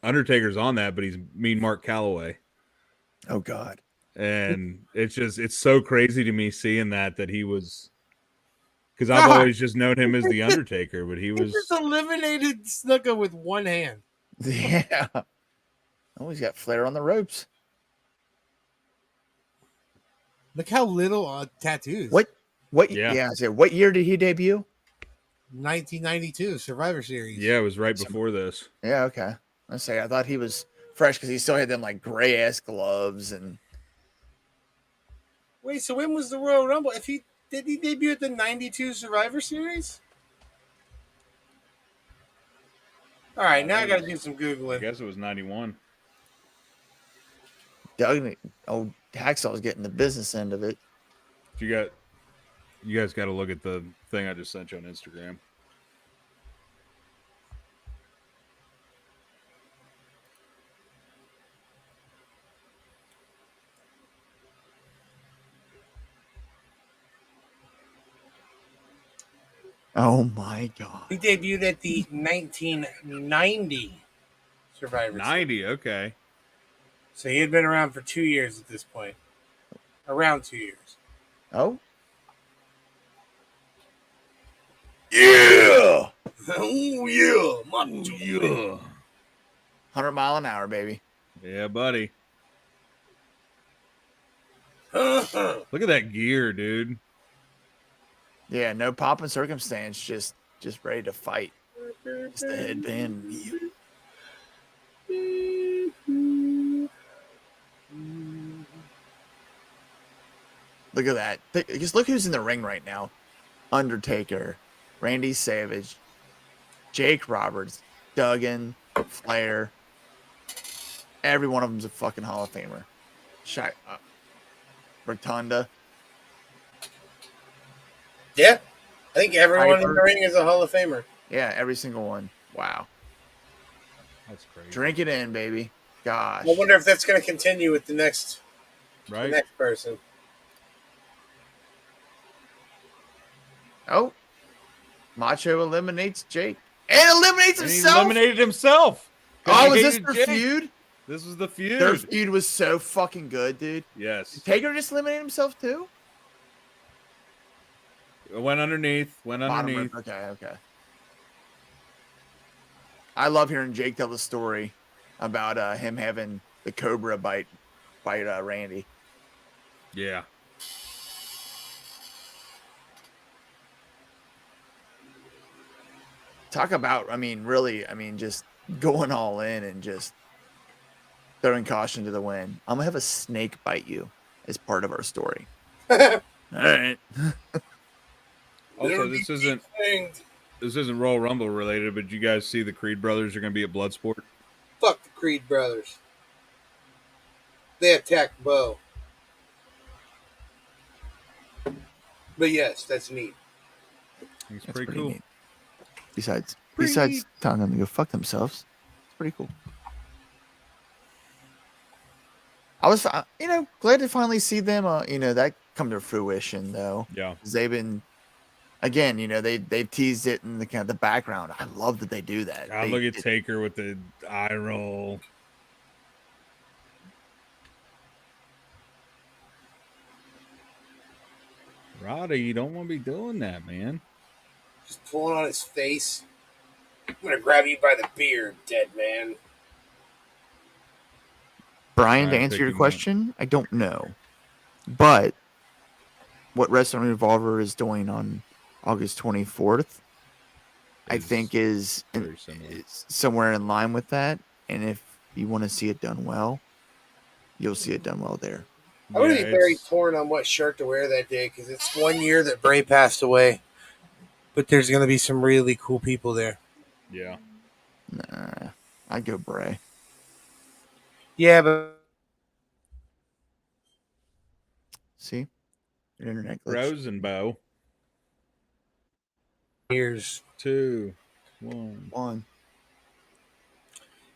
[SPEAKER 3] Undertaker's on that, but he's Mean Mark Calloway.
[SPEAKER 2] Oh God.
[SPEAKER 3] And it's so crazy to me seeing that he was, because I've always just known him as the Undertaker, but he
[SPEAKER 5] He just
[SPEAKER 3] was
[SPEAKER 5] eliminated Snuka with one hand.
[SPEAKER 2] Yeah. Oh, he's got Flair on the ropes.
[SPEAKER 6] Look how little tattoos.
[SPEAKER 2] What?
[SPEAKER 3] Yeah.
[SPEAKER 2] Yeah. I said, what year did he debut?
[SPEAKER 6] 1992 Survivor Series.
[SPEAKER 3] yeah, it was right before this.
[SPEAKER 2] Yeah. Okay. I thought he was fresh because he still had them like gray ass gloves and.
[SPEAKER 5] Wait, so when was the Royal Rumble? Did he debut at the 92 Survivor Series? All right, now I got to do some
[SPEAKER 3] I
[SPEAKER 5] Googling.
[SPEAKER 3] guess it was 91.
[SPEAKER 2] Old Hacksaw's getting the business end of it.
[SPEAKER 3] You guys got to look at the thing I just sent you on Instagram.
[SPEAKER 2] Oh my God.
[SPEAKER 5] He debuted at the 1990 Survivor Series.
[SPEAKER 3] 90, okay.
[SPEAKER 5] So he had been around for 2 years at this point. Around 2 years.
[SPEAKER 2] Oh. Yeah.
[SPEAKER 5] Oh, yeah.
[SPEAKER 3] Yeah.
[SPEAKER 2] 100 mile an hour, baby.
[SPEAKER 3] Yeah, buddy.
[SPEAKER 5] Macho.
[SPEAKER 3] Look at that gear, dude.
[SPEAKER 2] Yeah, no pomp and circumstance, just ready to fight. Just the headband. Look at that. Just look who's in the ring right now. Undertaker, Randy Savage, Jake Roberts, Duggan, Flair. Every one of them's a fucking Hall of Famer. Rotunda.
[SPEAKER 5] Yeah. I think everyone in
[SPEAKER 2] Piper.
[SPEAKER 5] the ring is a Hall of Famer.
[SPEAKER 2] Yeah, every single one. Wow.
[SPEAKER 3] That's crazy.
[SPEAKER 2] Drink it in, baby. Gosh.
[SPEAKER 5] I wonder if that's going to continue with the next
[SPEAKER 3] Right?
[SPEAKER 5] person.
[SPEAKER 2] Oh. Macho eliminates Jake. And eliminates
[SPEAKER 3] And he
[SPEAKER 2] himself.
[SPEAKER 3] eliminated himself. 'Cause
[SPEAKER 2] Oh,
[SPEAKER 3] he
[SPEAKER 2] was this
[SPEAKER 3] hated
[SPEAKER 2] their
[SPEAKER 3] Jake.
[SPEAKER 2] feud?
[SPEAKER 3] This was the feud.
[SPEAKER 2] Their feud was so fucking good, dude.
[SPEAKER 3] Yes.
[SPEAKER 2] Did Taker just eliminate himself too?
[SPEAKER 3] Went underneath.
[SPEAKER 2] Bottom rib. Okay. I love hearing Jake tell the story about him having the Cobra bite Randy.
[SPEAKER 3] Yeah.
[SPEAKER 2] Talk about, just going all in and just throwing caution to the wind. I'm gonna have a snake bite you as part of our story. All right.
[SPEAKER 3] Also, this isn't Royal Rumble related, but you guys see the Creed brothers are going to be at Bloodsport?
[SPEAKER 5] Fuck the Creed brothers. They attacked Bo. But yes, that's neat.
[SPEAKER 3] It's
[SPEAKER 2] That's
[SPEAKER 3] pretty cool.
[SPEAKER 2] neat. Besides telling them to go fuck themselves, it's pretty cool. I was, glad to finally see them, that come to fruition though.
[SPEAKER 3] Yeah.
[SPEAKER 2] 'Cause they've been, again, they've teased it in the kind of the background. I love that they do that.
[SPEAKER 3] I look at Taker with the eye roll. Roddy, you don't want to be doing that, man.
[SPEAKER 5] Just pulling on his face. I'm gonna grab you by the beard, dead man.
[SPEAKER 2] Brian, to
[SPEAKER 3] I'm
[SPEAKER 2] answer your
[SPEAKER 3] thinking
[SPEAKER 2] question, I don't know. But what Wrestling Revolver is doing on August 24th, I think is
[SPEAKER 3] very similar.
[SPEAKER 2] somewhere in line with that. And if you want to see it done well, you'll see it done well there.
[SPEAKER 5] I'm gonna
[SPEAKER 3] Yeah,
[SPEAKER 5] be very
[SPEAKER 3] it's-
[SPEAKER 5] torn on what shirt to wear that day because it's 1 year that Bray passed away. But there's gonna be some really cool people there.
[SPEAKER 3] Yeah.
[SPEAKER 2] Nah, I'd go Bray.
[SPEAKER 5] Yeah, but
[SPEAKER 2] See? Your internet glitch.
[SPEAKER 3] Rosenbow.
[SPEAKER 5] years.
[SPEAKER 3] 2, 1.
[SPEAKER 2] One.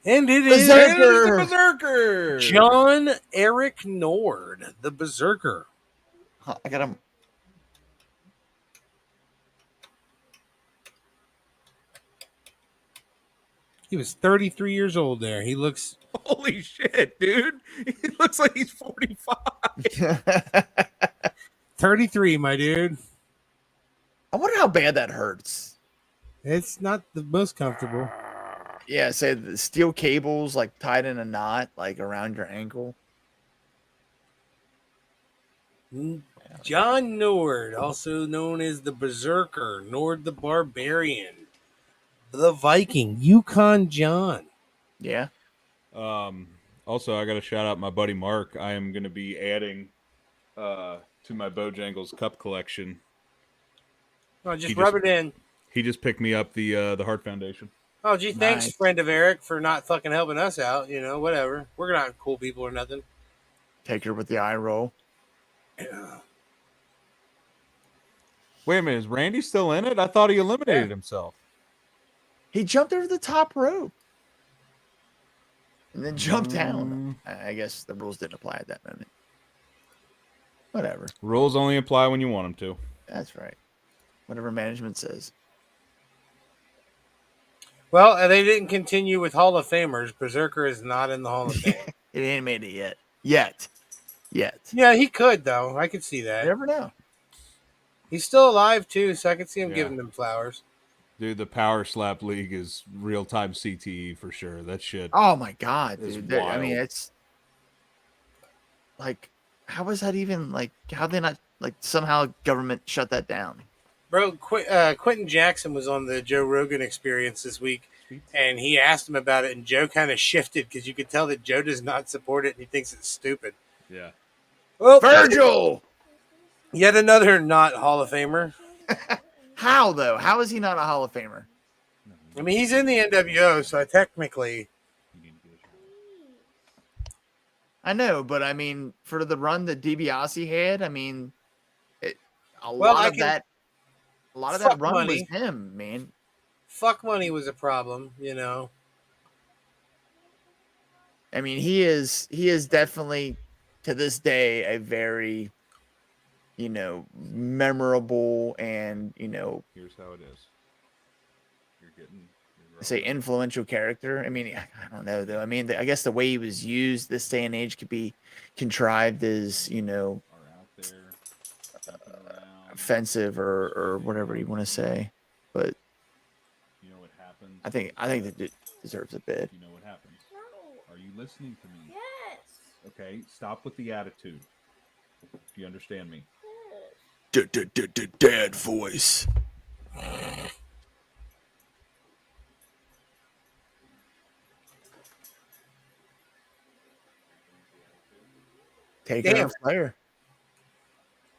[SPEAKER 5] And it
[SPEAKER 2] Berserker!
[SPEAKER 3] The Berserker!
[SPEAKER 5] is John Eric Nord, the Berserker.
[SPEAKER 2] Huh, I got him.
[SPEAKER 5] He was 33 years old there. He looks
[SPEAKER 3] Holy shit, dude. He looks like he's 45.
[SPEAKER 5] 33, my dude.
[SPEAKER 2] I wonder how bad that hurts.
[SPEAKER 5] It's not the most comfortable.
[SPEAKER 2] Yeah, say the steel cables like tied in a knot like around your ankle.
[SPEAKER 5] John Nord, also known as the Berserker, Nord the Barbarian, the Viking, Yukon John.
[SPEAKER 2] Yeah.
[SPEAKER 3] Also, I got to shout out my buddy Mark. I am going to be adding to my Bojangles cup collection.
[SPEAKER 5] Oh, just rub it in.
[SPEAKER 3] He just picked me up the Heart Foundation.
[SPEAKER 5] Oh, gee, thanks,
[SPEAKER 2] Nice.
[SPEAKER 5] friend of Eric, for not fucking helping us out. Whatever. We're not cool people or nothing.
[SPEAKER 2] Taker with the eye roll.
[SPEAKER 3] Wait a minute, is Randy still in it? I thought he eliminated himself.
[SPEAKER 2] He jumped over the top rope. And then jumped down. I guess the rules didn't apply at that moment. Whatever.
[SPEAKER 3] Rules only apply when you want them to.
[SPEAKER 2] That's right. Whatever management says.
[SPEAKER 5] Well, they didn't continue with Hall of Famers. Berserker is not in the Hall of Fame.
[SPEAKER 2] It ain't made it yet. Yet.
[SPEAKER 5] Yeah, he could, though. I could see
[SPEAKER 2] You
[SPEAKER 5] that.
[SPEAKER 2] never know.
[SPEAKER 5] He's still alive, too, so I could see him
[SPEAKER 3] Yeah.
[SPEAKER 5] giving them flowers.
[SPEAKER 3] Dude, the Power Slap League is real-time CTE for sure. That shit.
[SPEAKER 2] Oh my god,
[SPEAKER 3] It's
[SPEAKER 2] dude. I mean,
[SPEAKER 3] wild.
[SPEAKER 2] it's like, how was that even like? How they not like somehow government shut that down?
[SPEAKER 5] Bro, Quentin Jackson was on the Joe Rogan Experience this week, and he asked him about it, and Joe kind of shifted because you could tell that Joe does not support it, and he thinks it's stupid.
[SPEAKER 3] Yeah.
[SPEAKER 5] Well,
[SPEAKER 2] Virgil.
[SPEAKER 5] yet another not Hall of Famer.
[SPEAKER 2] How though? How is he not a Hall of Famer?
[SPEAKER 5] I mean, he's in the NWO, so technically,
[SPEAKER 2] I know, but I mean, for the run that DiBiase had, I mean, a
[SPEAKER 5] Well,
[SPEAKER 2] lot
[SPEAKER 5] I
[SPEAKER 2] of
[SPEAKER 5] can-
[SPEAKER 2] that
[SPEAKER 5] Fuck
[SPEAKER 2] run
[SPEAKER 5] money.
[SPEAKER 2] was him, man.
[SPEAKER 5] fuck money was a problem,
[SPEAKER 2] I mean, he is definitely to this day a very, memorable and
[SPEAKER 3] Here's how it is. you're
[SPEAKER 2] say influential character. I mean, I don't know though. I mean, I guess the way he was used this day and age could be contrived as
[SPEAKER 3] are out there snooping around.
[SPEAKER 2] offensive or whatever you want to say. But
[SPEAKER 3] You know what happens?
[SPEAKER 2] I think that it deserves a bid.
[SPEAKER 3] You know what happens? Are you listening to me? Yes. Okay, stop with the attitude. Do you understand me?
[SPEAKER 2] Dad voice. Taker
[SPEAKER 5] Damn.
[SPEAKER 2] and Flair.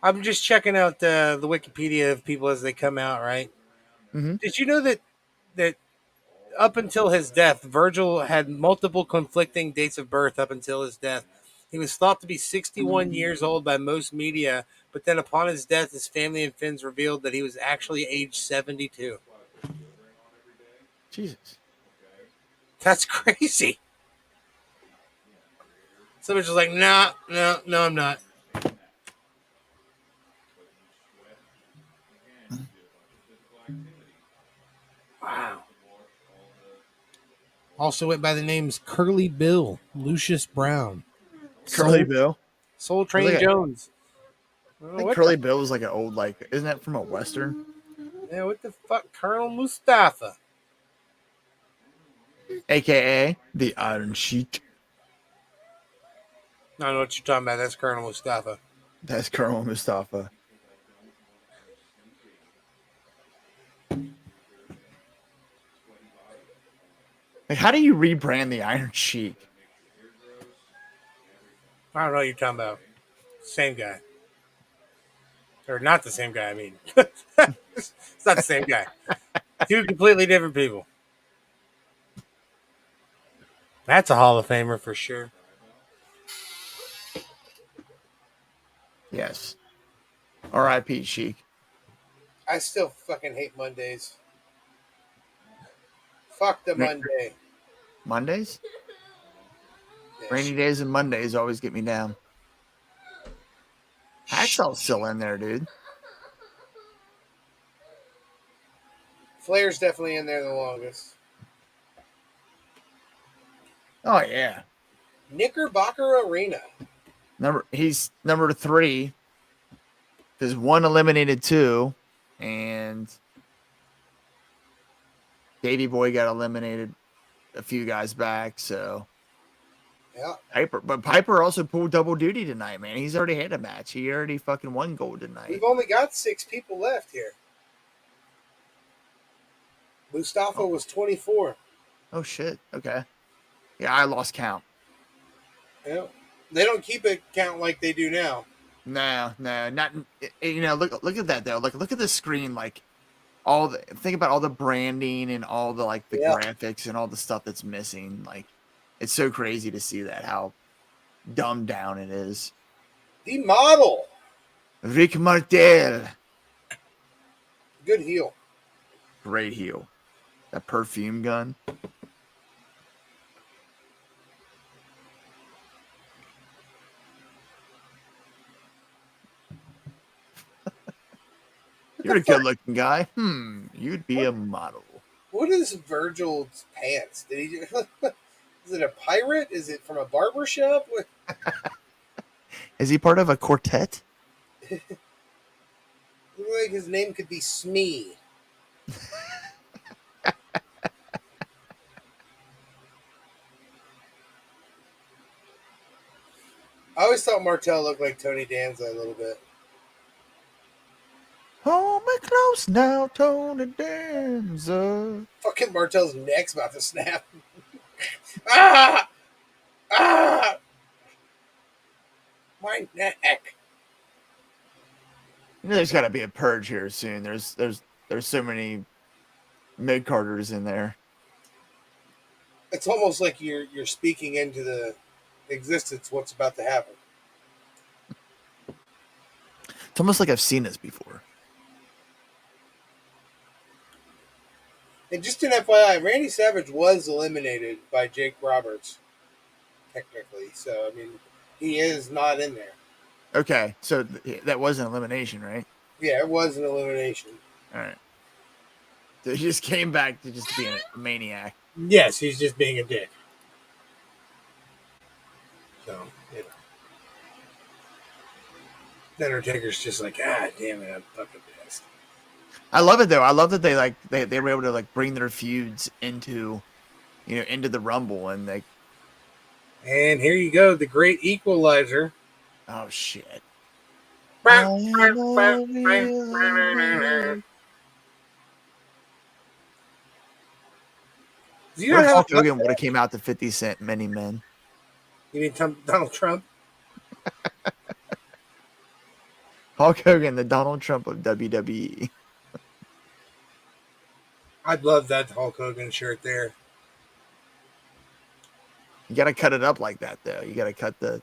[SPEAKER 5] I'm just checking out the Wikipedia of people as they come out. Right?
[SPEAKER 2] Mhm.
[SPEAKER 5] Did you know that up until his death, Virgil had multiple conflicting dates of birth up until his death. He was thought to be 61 years old by most media, but then upon his death, his family and friends revealed that he was actually age 72.
[SPEAKER 2] Jesus.
[SPEAKER 5] That's crazy. Somebody's just like, nah, no, I'm not. Wow. Also went by the names Curly Bill, Lucius Brown,
[SPEAKER 2] Curly Bill.
[SPEAKER 5] Soul
[SPEAKER 2] I was
[SPEAKER 5] Train
[SPEAKER 2] like
[SPEAKER 5] Jones.
[SPEAKER 2] I think Curly Bill was like an old isn't that from a western?
[SPEAKER 5] Yeah, what the fuck? Colonel Mustafa.
[SPEAKER 2] AKA the Iron Sheik.
[SPEAKER 5] I don't know what you're talking about. That's Colonel Mustafa.
[SPEAKER 2] That's Colonel Mustafa. Like, how do you rebrand the Iron Sheik?
[SPEAKER 5] I don't know what you're talking about. Same guy. Or not the same guy, I mean. It's not the same guy. Two completely different people. That's a Hall of Famer for sure.
[SPEAKER 2] Yes. R.I.P. Sheik.
[SPEAKER 5] I still fucking hate Mondays. Fuck the Monday.
[SPEAKER 2] Mondays?
[SPEAKER 5] Yeah,
[SPEAKER 2] Rainy days and Mondays always get me down. Hacksaw's still in there, dude.
[SPEAKER 5] Flair's definitely in there the longest.
[SPEAKER 2] Oh yeah.
[SPEAKER 5] Knickerbocker Arena.
[SPEAKER 2] He's number 3. There's 1 eliminated 2, and Davey Boy got eliminated a few guys back, so
[SPEAKER 5] Yeah.
[SPEAKER 2] Piper also pulled double duty tonight, man. He's already had a match. He already fucking won gold tonight.
[SPEAKER 5] We've only got 6 people left here. Mustafa was 24.
[SPEAKER 2] Oh shit. Okay. Yeah, I lost count.
[SPEAKER 5] Yeah. They don't keep a count like they do now.
[SPEAKER 2] No, not. Look at that though. Like, look at the screen. Like, think about all the branding and all the the graphics and all the stuff that's missing. Like, it's so crazy to see that how dumbed down it is.
[SPEAKER 5] The model.
[SPEAKER 2] Rick Martel,
[SPEAKER 5] Good heel.
[SPEAKER 2] great heel. That perfume gun. You're a good-looking guy. You'd be a model.
[SPEAKER 5] What is Virgil's pants? Did he? Is it a pirate? Is it from a barber shop?
[SPEAKER 2] Is he part of a quartet?
[SPEAKER 5] Looks like his name could be Smee. I always thought Martel looked like Tony Danza a little bit.
[SPEAKER 2] Hold me close now, Tony Danza.
[SPEAKER 5] Fucking Martel's neck's about to snap. Ah! Ah! My neck.
[SPEAKER 2] There's got to be a purge here soon. There's so many mid carders in there.
[SPEAKER 5] It's almost like you're speaking into the existence what's about to happen.
[SPEAKER 2] It's almost like I've seen this before.
[SPEAKER 5] And just an FYI, Randy Savage was eliminated by Jake Roberts, technically. So, I mean, he is not in there.
[SPEAKER 2] Okay, so that was an elimination, right?
[SPEAKER 5] Yeah, it was an elimination.
[SPEAKER 2] All right. So he just came back to just being a maniac.
[SPEAKER 5] Yes, he's just being a dick. So, you know. Undertaker's just like, damn it, I'm fucking pissed.
[SPEAKER 2] I love it though. I love that they were able to like bring their feuds into into the Rumble and like
[SPEAKER 5] And here you go, the great equalizer.
[SPEAKER 2] oh shit.
[SPEAKER 5] You
[SPEAKER 2] I am a real What
[SPEAKER 5] not
[SPEAKER 2] if
[SPEAKER 5] have
[SPEAKER 2] Hulk
[SPEAKER 5] a
[SPEAKER 2] Hogan would have came out to 50 Cent Many Men?
[SPEAKER 5] You mean Donald Trump?
[SPEAKER 2] Hulk Hogan, the Donald Trump of WWE.
[SPEAKER 5] I'd love that Hulk Hogan shirt there.
[SPEAKER 2] You got to cut it up like that, though. You got to cut the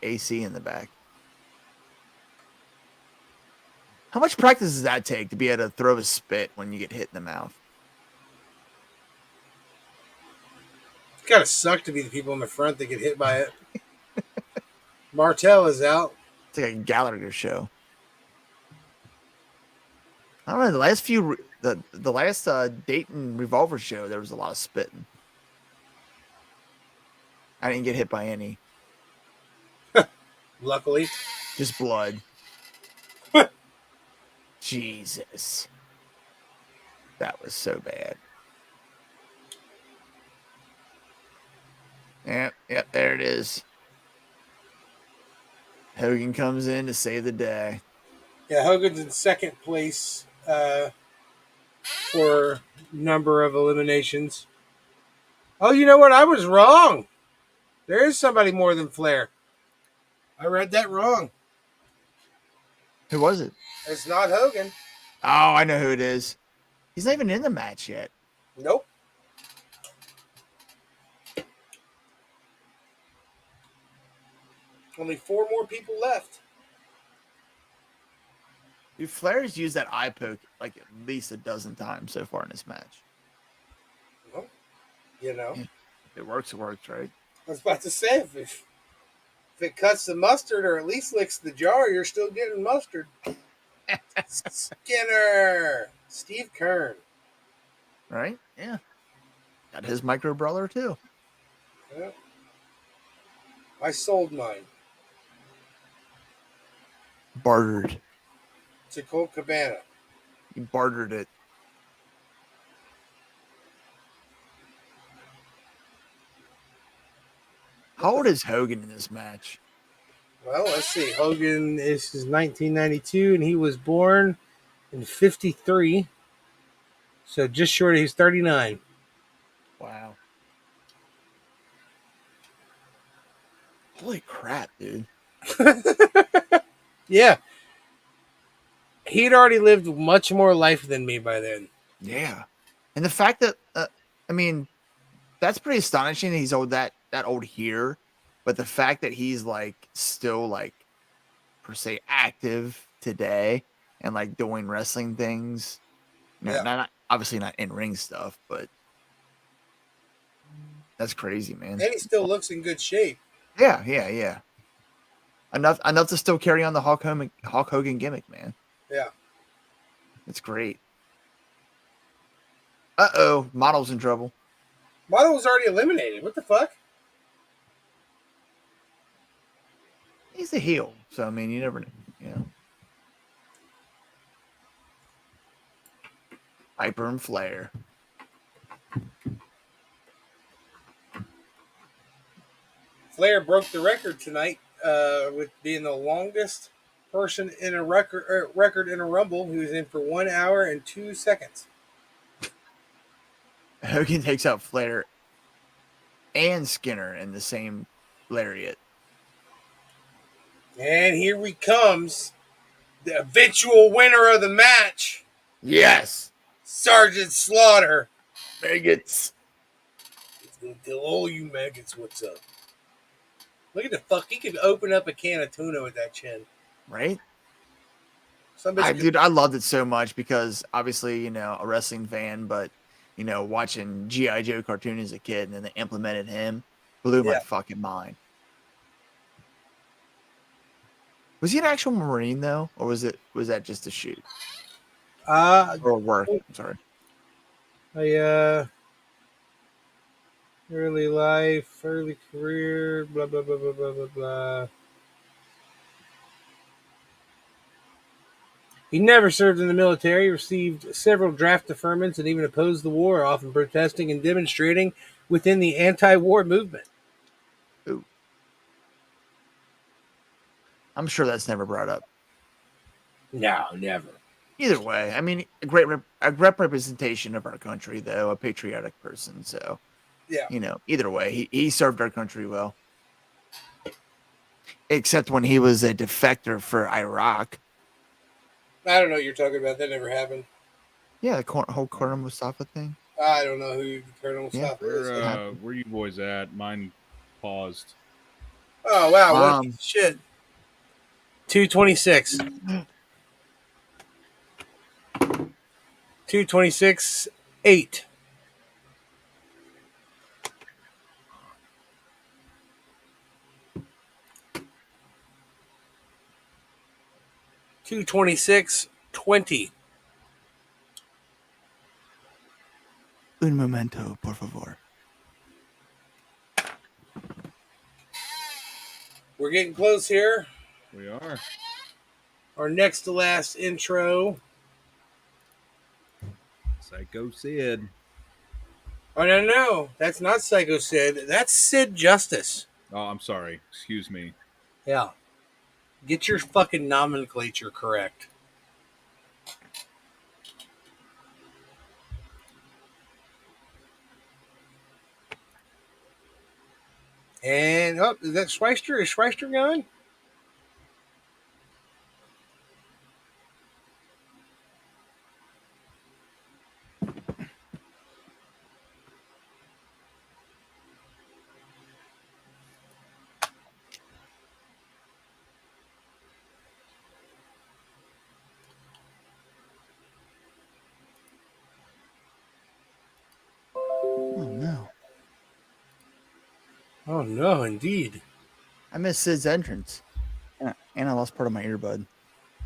[SPEAKER 2] AC in the back. How much practice does that take to be able to throw a spit when you get hit in the mouth?
[SPEAKER 5] It's gotta suck to be the people in the front that get hit by it. Martel is out.
[SPEAKER 2] It's like a Gallagher show. I don't know. The last Dayton Revolver show, there was a lot of spitting. I didn't get hit by any.
[SPEAKER 5] Luckily.
[SPEAKER 2] Just blood. Jesus. That was so bad. Yep, there it is. Hogan comes in to save the day.
[SPEAKER 5] Yeah, Hogan's in second place for number of eliminations. Oh, you know what? I was wrong. There is somebody more than Flair. I read that wrong.
[SPEAKER 2] Who was it?
[SPEAKER 5] It's not Hogan.
[SPEAKER 2] Oh, I know who it is. He's not even in the match yet.
[SPEAKER 5] Nope. Only 4 more people left.
[SPEAKER 2] Dude, Flair's used that eye poke like at least a dozen times so far in this match.
[SPEAKER 5] Well, you know.
[SPEAKER 2] Yeah. If it works, right?
[SPEAKER 5] I was about to say, if it cuts the mustard or at least licks the jar, you're still getting mustard. Skinner. Steve Kern.
[SPEAKER 2] Right? Yeah. Got his micro brother too.
[SPEAKER 5] Yeah. I sold mine
[SPEAKER 2] Bartered.
[SPEAKER 5] to Colt Cabana.
[SPEAKER 2] He bartered it. How old is Hogan in this match?
[SPEAKER 5] Well, let's see. Hogan is 1992, and he was born in 53. So just short of he's 39.
[SPEAKER 2] Wow. Holy crap, dude.
[SPEAKER 5] Yeah. He'd already lived much more life than me by then.
[SPEAKER 2] Yeah. And the fact that, I mean, that's pretty astonishing that he's that old here. But the fact that he's like still like per se active today and like doing wrestling things, not obviously not in ring stuff, but that's crazy, man.
[SPEAKER 5] And he still looks in good shape.
[SPEAKER 2] Yeah. Enough to still carry on the Hulk Hogan gimmick, man.
[SPEAKER 5] Yeah.
[SPEAKER 2] It's great. Uh-oh, Model's in trouble.
[SPEAKER 5] Model was already eliminated. What the fuck?
[SPEAKER 2] He's a heel, so I mean, you never know. Piper and Flair.
[SPEAKER 5] Flair broke the record tonight with being the longest person in a record in a Rumble. He was in for 1 hour and 2 seconds.
[SPEAKER 2] Hogan takes out Flair and Skinner in the same lariat.
[SPEAKER 5] And here he comes, the eventual winner of the match,
[SPEAKER 2] Yes,
[SPEAKER 5] Sergeant Slaughter.
[SPEAKER 2] maggots.
[SPEAKER 5] He's gonna tell all you maggots what's up. Look at the fuck. He could open up a can of tuna with that chin.
[SPEAKER 2] Right?
[SPEAKER 5] Somebody
[SPEAKER 2] Dude, I loved it so much because obviously, a wrestling fan, but watching G.I. Joe cartoon as a kid and then they implemented him blew my fucking mind. Was he an actual Marine though? Or was that just a shoot?
[SPEAKER 5] Uh,
[SPEAKER 2] Or work? I'm sorry.
[SPEAKER 5] Early life, early career, blah blah blah blah blah blah blah. He never served in the military, received several draft deferments, and even opposed the war, often protesting and demonstrating within the anti-war movement.
[SPEAKER 2] Ooh. I'm sure that's never brought up.
[SPEAKER 5] No, never.
[SPEAKER 2] Either way, I mean, a great representation of our country, though, a patriotic person. So,
[SPEAKER 5] Yeah.
[SPEAKER 2] either way, he served our country well. Except when he was a defector for Iraq.
[SPEAKER 5] I don't know what you're talking about. That never happened.
[SPEAKER 2] Yeah, the whole Colonel Mustafa thing.
[SPEAKER 5] I don't know who Colonel Mustafa is.
[SPEAKER 3] Where you boys at? Mine paused.
[SPEAKER 5] Oh, wow. What shit. 226. 226, 8. $226.20.
[SPEAKER 2] Un momento, por favor.
[SPEAKER 5] We're getting close here.
[SPEAKER 3] We are.
[SPEAKER 5] Our next to last intro.
[SPEAKER 3] Psycho Sid.
[SPEAKER 5] Oh, no. That's not Psycho Sid. That's Sid Justice.
[SPEAKER 3] Oh, I'm sorry. Excuse me.
[SPEAKER 5] Yeah. Get your fucking nomenclature correct. And, is that Schweister? Is Schweister gone?
[SPEAKER 2] Oh, no.
[SPEAKER 5] Oh, no, indeed.
[SPEAKER 2] I missed Sid's entrance. And I lost part of my earbud.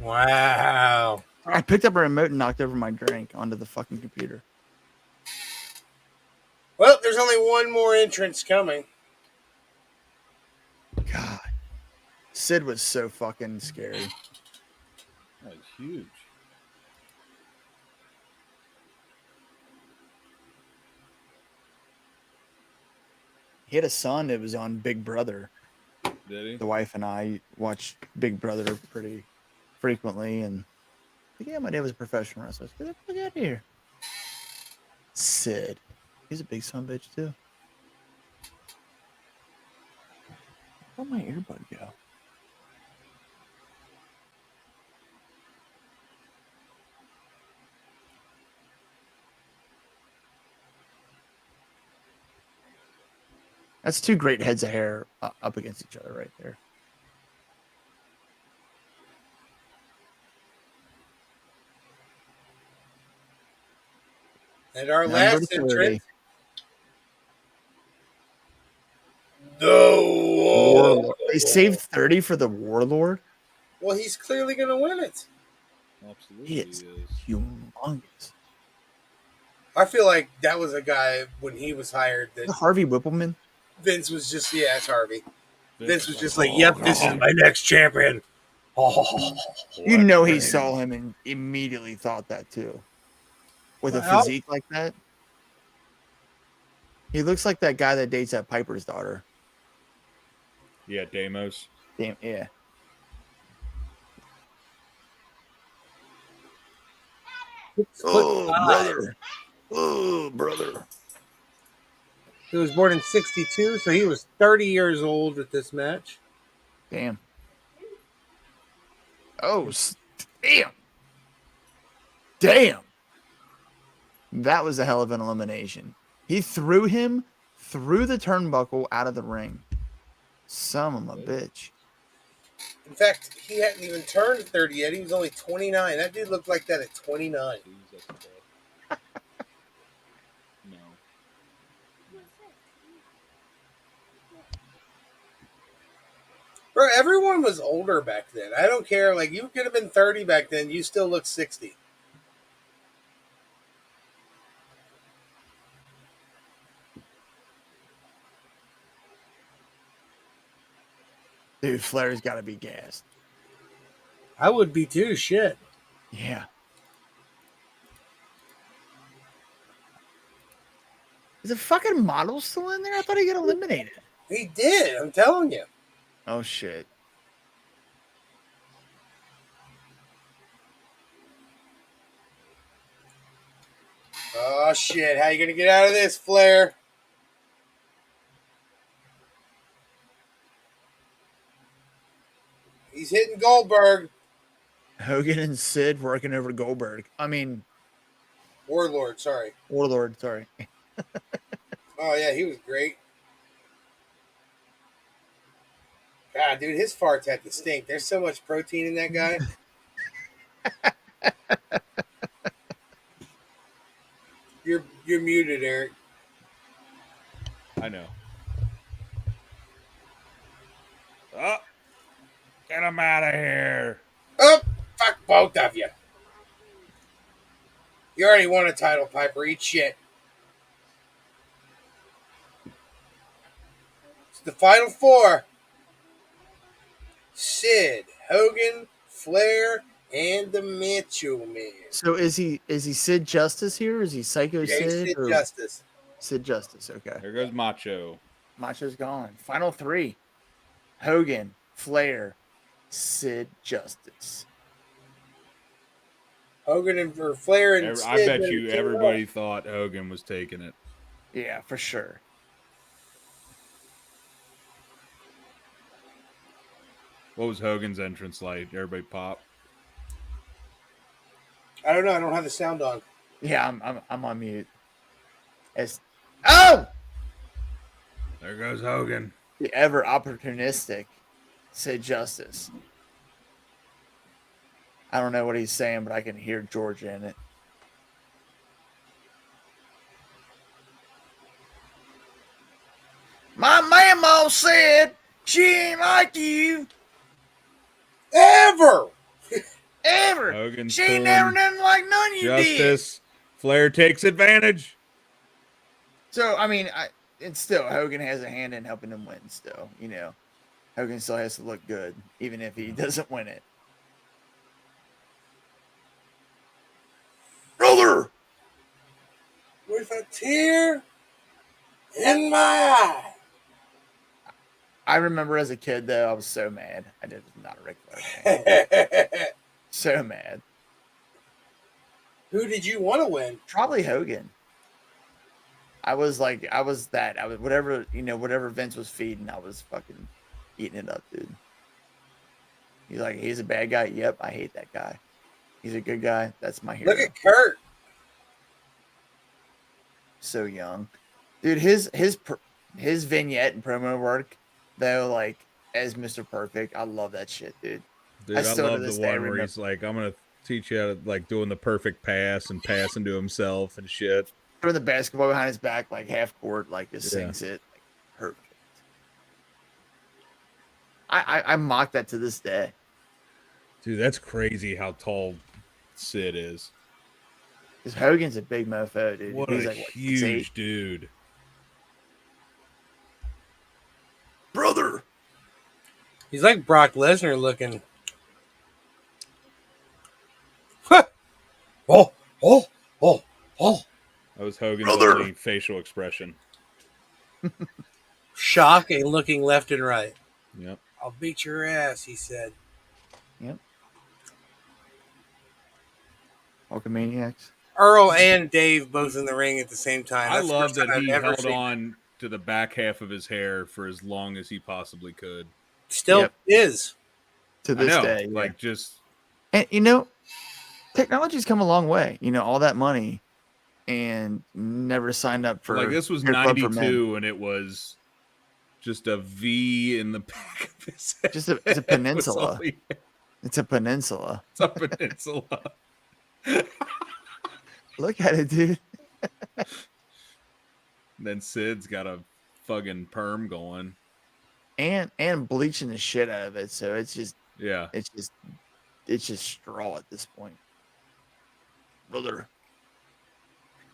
[SPEAKER 5] Wow.
[SPEAKER 2] I picked up a remote and knocked over my drink onto the fucking computer.
[SPEAKER 5] Well, there's only one more entrance coming.
[SPEAKER 2] God. Sid was so fucking scary.
[SPEAKER 3] That was huge.
[SPEAKER 2] He had a son that was on Big Brother.
[SPEAKER 3] Did he?
[SPEAKER 2] The wife and I watched Big Brother pretty frequently, and yeah, my dad was a professional wrestler. Get the fuck out of here. Sid. He's a big son of a bitch, too. Where'd my earbud go? That's two great heads of hair up against each other right there.
[SPEAKER 5] And our
[SPEAKER 2] Number
[SPEAKER 5] last
[SPEAKER 2] 30.
[SPEAKER 5] entrance. No.
[SPEAKER 2] They saved 30 for the Warlord.
[SPEAKER 5] Well, he's clearly going to win it.
[SPEAKER 3] Absolutely
[SPEAKER 2] He is humongous.
[SPEAKER 5] I feel like that was a guy when he was hired that
[SPEAKER 2] Harvey Whippleman.
[SPEAKER 5] Vince was just, yeah, it's Harvey. Vince was just like, yep, this is my next champion.
[SPEAKER 2] You know he saw him and immediately thought that too. With a physique like that. He looks like that guy that dates that Piper's daughter.
[SPEAKER 3] Yeah, Damos.
[SPEAKER 2] Damn, yeah. Oh, brother. Oh, brother.
[SPEAKER 5] He was born in 62, so he was 30 years old at this match.
[SPEAKER 2] Damn. Oh, damn. Damn. That was a hell of an elimination. He threw him through the turnbuckle out of the ring. Son of a bitch.
[SPEAKER 5] In fact, he hadn't even turned 30 yet. He was only 29. That dude looked like that at 29.
[SPEAKER 3] No.
[SPEAKER 5] Bro, everyone was older back then. I don't care. Like, you could have been 30 back then. You still look 60.
[SPEAKER 2] Dude, Flair's got to be gassed.
[SPEAKER 5] I would be too. Shit.
[SPEAKER 2] Yeah. Is the fucking model still in there? I thought he got eliminated.
[SPEAKER 5] He did. I'm telling you.
[SPEAKER 2] Oh, shit.
[SPEAKER 5] Oh shit! How you gonna get out of this, Flair? He's hitting Goldberg.
[SPEAKER 2] Hogan and Sid working over Goldberg. I mean,
[SPEAKER 5] Warlord, sorry.
[SPEAKER 2] Warlord, sorry.
[SPEAKER 5] Oh yeah, he was great. God, dude, his farts had to stink. There's so much protein in that guy. You're muted, Eric.
[SPEAKER 3] I know. Oh, get him out of here.
[SPEAKER 5] Oh, fuck both of you. You already won a title, Piper. Eat shit. It's the final four. Sid, Hogan, Flair, and the Macho Man.
[SPEAKER 2] So is he Sid Justice here? Is he Psycho
[SPEAKER 5] Yeah,
[SPEAKER 2] Sid?
[SPEAKER 5] Sid
[SPEAKER 2] or
[SPEAKER 5] Justice.
[SPEAKER 2] Sid Justice, okay.
[SPEAKER 3] There goes Macho.
[SPEAKER 2] Macho's gone. Final three. Hogan, Flair, Sid Justice.
[SPEAKER 5] Hogan and or Flair and Sid.
[SPEAKER 3] I bet you everybody thought Hogan was taking it.
[SPEAKER 2] Yeah, for sure.
[SPEAKER 3] What was Hogan's entrance like? Everybody pop.
[SPEAKER 5] I don't know. I don't have the sound on.
[SPEAKER 2] Yeah, I'm on mute. Oh!
[SPEAKER 3] There goes Hogan.
[SPEAKER 2] The ever opportunistic Sid Justice. I don't know what he's saying, but I can hear Georgia in it. My mama said she ain't like you
[SPEAKER 5] Ever.
[SPEAKER 3] Hogan
[SPEAKER 2] She ain't never nothing like none you did.
[SPEAKER 3] Justice. Flair takes advantage.
[SPEAKER 2] So I mean, it's still Hogan has a hand in helping him win. Still, you know, Hogan still has to look good, even if he doesn't win it. Brother,
[SPEAKER 5] With a tear in my eye.
[SPEAKER 2] I remember as a kid though, I was so mad. I did not a Ric Flair fan. So mad.
[SPEAKER 5] Who did you want to win?
[SPEAKER 2] Probably Hogan. I was whatever, you know, whatever Vince was feeding, I was fucking eating it up, dude. He's like, he's a bad guy. Yep, I hate that guy. He's a good guy. That's my hero.
[SPEAKER 5] Look at Kurt.
[SPEAKER 2] So young, dude. His vignette and promo work, though, like as Mr. Perfect, I love that shit, dude.
[SPEAKER 3] Dude, I love the one where he's like, I'm gonna teach you how to like doing the perfect pass and passing to himself and shit.
[SPEAKER 2] Throwing the basketball behind his back, like half court, like just sings it, like perfect. I mock that to this day.
[SPEAKER 3] Dude, that's crazy how tall Sid is.
[SPEAKER 2] Because Hogan's a big mofo, dude.
[SPEAKER 3] What
[SPEAKER 2] He's
[SPEAKER 3] a
[SPEAKER 2] like,
[SPEAKER 3] huge dude.
[SPEAKER 2] Brother.
[SPEAKER 5] He's like Brock Lesnar looking. Oh.
[SPEAKER 3] That was Hogan's only facial expression.
[SPEAKER 5] Shock and looking left and right.
[SPEAKER 3] Yep.
[SPEAKER 5] I'll beat your ass, he said.
[SPEAKER 2] Yep. Hulkamaniacs.
[SPEAKER 5] Earl and Dave both in the ring at the same time.
[SPEAKER 3] I
[SPEAKER 5] That's the
[SPEAKER 3] love
[SPEAKER 5] first time
[SPEAKER 3] that
[SPEAKER 5] I've
[SPEAKER 3] he
[SPEAKER 5] ever
[SPEAKER 3] held
[SPEAKER 5] seen
[SPEAKER 3] on to the back half of his hair for as long as he possibly could.
[SPEAKER 5] Still
[SPEAKER 2] Yep.
[SPEAKER 5] is.
[SPEAKER 2] To
[SPEAKER 3] I
[SPEAKER 2] this
[SPEAKER 3] know,
[SPEAKER 2] day.
[SPEAKER 3] like
[SPEAKER 2] yeah.
[SPEAKER 3] just
[SPEAKER 2] And you know, technology's come a long way. You know, all that money and never signed up for
[SPEAKER 3] like this was
[SPEAKER 2] Hair Club for Men.
[SPEAKER 3] 92 and it was just a V in the back of his head.
[SPEAKER 2] It's a peninsula. It's a peninsula.
[SPEAKER 3] It's a peninsula.
[SPEAKER 2] Look at it, dude.
[SPEAKER 3] Then Sid's got a fucking perm going.
[SPEAKER 2] And bleaching the shit out of it, so it's just straw at this point. Brother.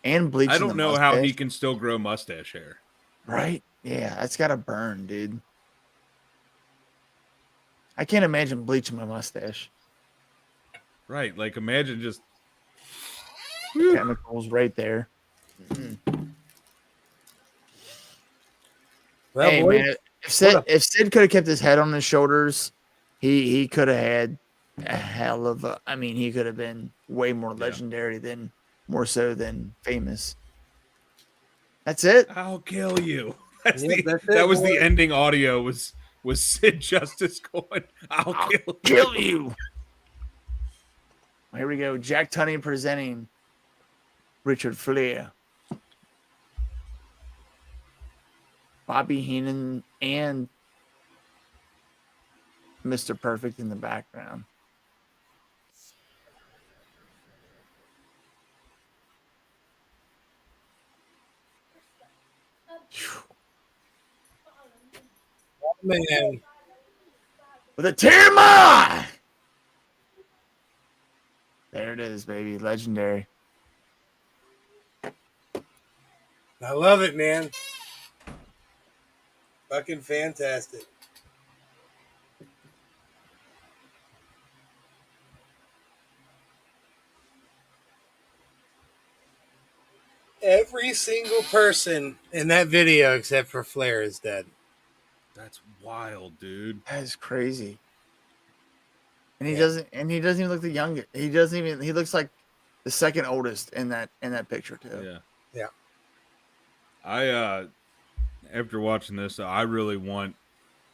[SPEAKER 2] And bleaching.
[SPEAKER 3] I don't
[SPEAKER 2] the
[SPEAKER 3] know how he
[SPEAKER 2] mustache.
[SPEAKER 3] can still grow mustache hair.
[SPEAKER 2] Right? Yeah, that's gotta burn, dude. I can't imagine bleaching my mustache.
[SPEAKER 3] Right. Like, imagine just.
[SPEAKER 2] Chemicals right there.
[SPEAKER 5] Well,
[SPEAKER 2] Hey,
[SPEAKER 5] boys,
[SPEAKER 2] man, if Sid could have kept his head on his shoulders, he could have had a hell of a. I mean, he could have been way more legendary than more so than famous. That's it.
[SPEAKER 3] I'll kill you. That's
[SPEAKER 5] Yep,
[SPEAKER 3] the
[SPEAKER 5] that's it,
[SPEAKER 3] that was the
[SPEAKER 5] boy.
[SPEAKER 3] ending audio was Sid Justice going, I'll kill you.
[SPEAKER 2] Kill you. Here we go. Jack Tunney presenting Richard Flair, Bobby Heenan, and Mr. Perfect in the background.
[SPEAKER 5] Oh, man.
[SPEAKER 2] With a tear. There it is, baby. Legendary.
[SPEAKER 5] I love it, man. Fucking fantastic. Every single person in that video except for Flair is dead.
[SPEAKER 3] That's wild, dude.
[SPEAKER 2] That is crazy. And he doesn't even look the youngest. He looks like the second oldest in that picture too.
[SPEAKER 3] Yeah.
[SPEAKER 5] Yeah.
[SPEAKER 3] I after watching this, I want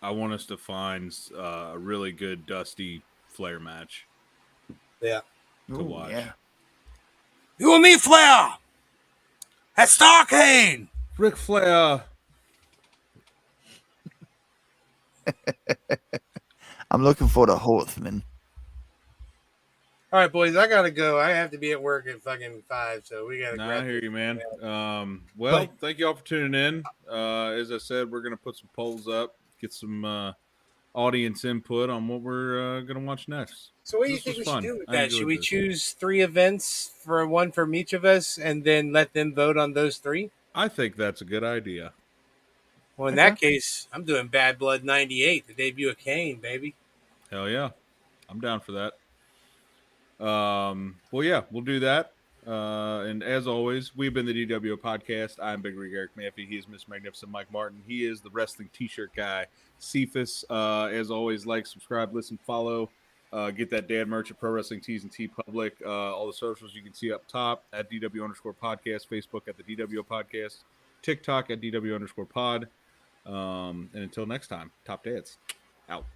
[SPEAKER 3] us to find a really good Dusty Flair match
[SPEAKER 5] Yeah.
[SPEAKER 3] to watch.
[SPEAKER 2] Yeah.
[SPEAKER 5] You and me, Flair! At Starcade!
[SPEAKER 3] Ric Flair.
[SPEAKER 2] I'm looking for the Horseman.
[SPEAKER 5] All right, boys, I gotta go. I have to be at work at fucking 5, so we gotta.
[SPEAKER 3] I hear you, man. Well, thank you all for tuning in. As I said, we're gonna put some polls up, get some audience input on what we're gonna watch next.
[SPEAKER 5] So, what do you
[SPEAKER 3] This
[SPEAKER 5] think we
[SPEAKER 3] was
[SPEAKER 5] should
[SPEAKER 3] fun.
[SPEAKER 5] do with
[SPEAKER 3] I
[SPEAKER 5] that?
[SPEAKER 3] enjoyed
[SPEAKER 5] Should we
[SPEAKER 3] this.
[SPEAKER 5] choose 3 events for one from each of us, and then let them vote on those 3?
[SPEAKER 3] I think that's a good idea.
[SPEAKER 5] Well, in that case, I'm doing Bad Blood '98, the debut of Kane, baby.
[SPEAKER 3] Hell yeah, I'm down for that. Well, yeah, we'll do that. And as always, we've been the dWo podcast. I'm Big Rig Eric Maffey. He is Miss Magnificent Mike Martin. He is the wrestling t-shirt guy, Cephas. As always, like, subscribe, listen, follow. Get that dad merch at Pro Wrestling Tees and T Public. All the socials you can see up top at dW_podcast, Facebook at the dWo podcast, TikTok at dW_pod. And until next time, top dads out.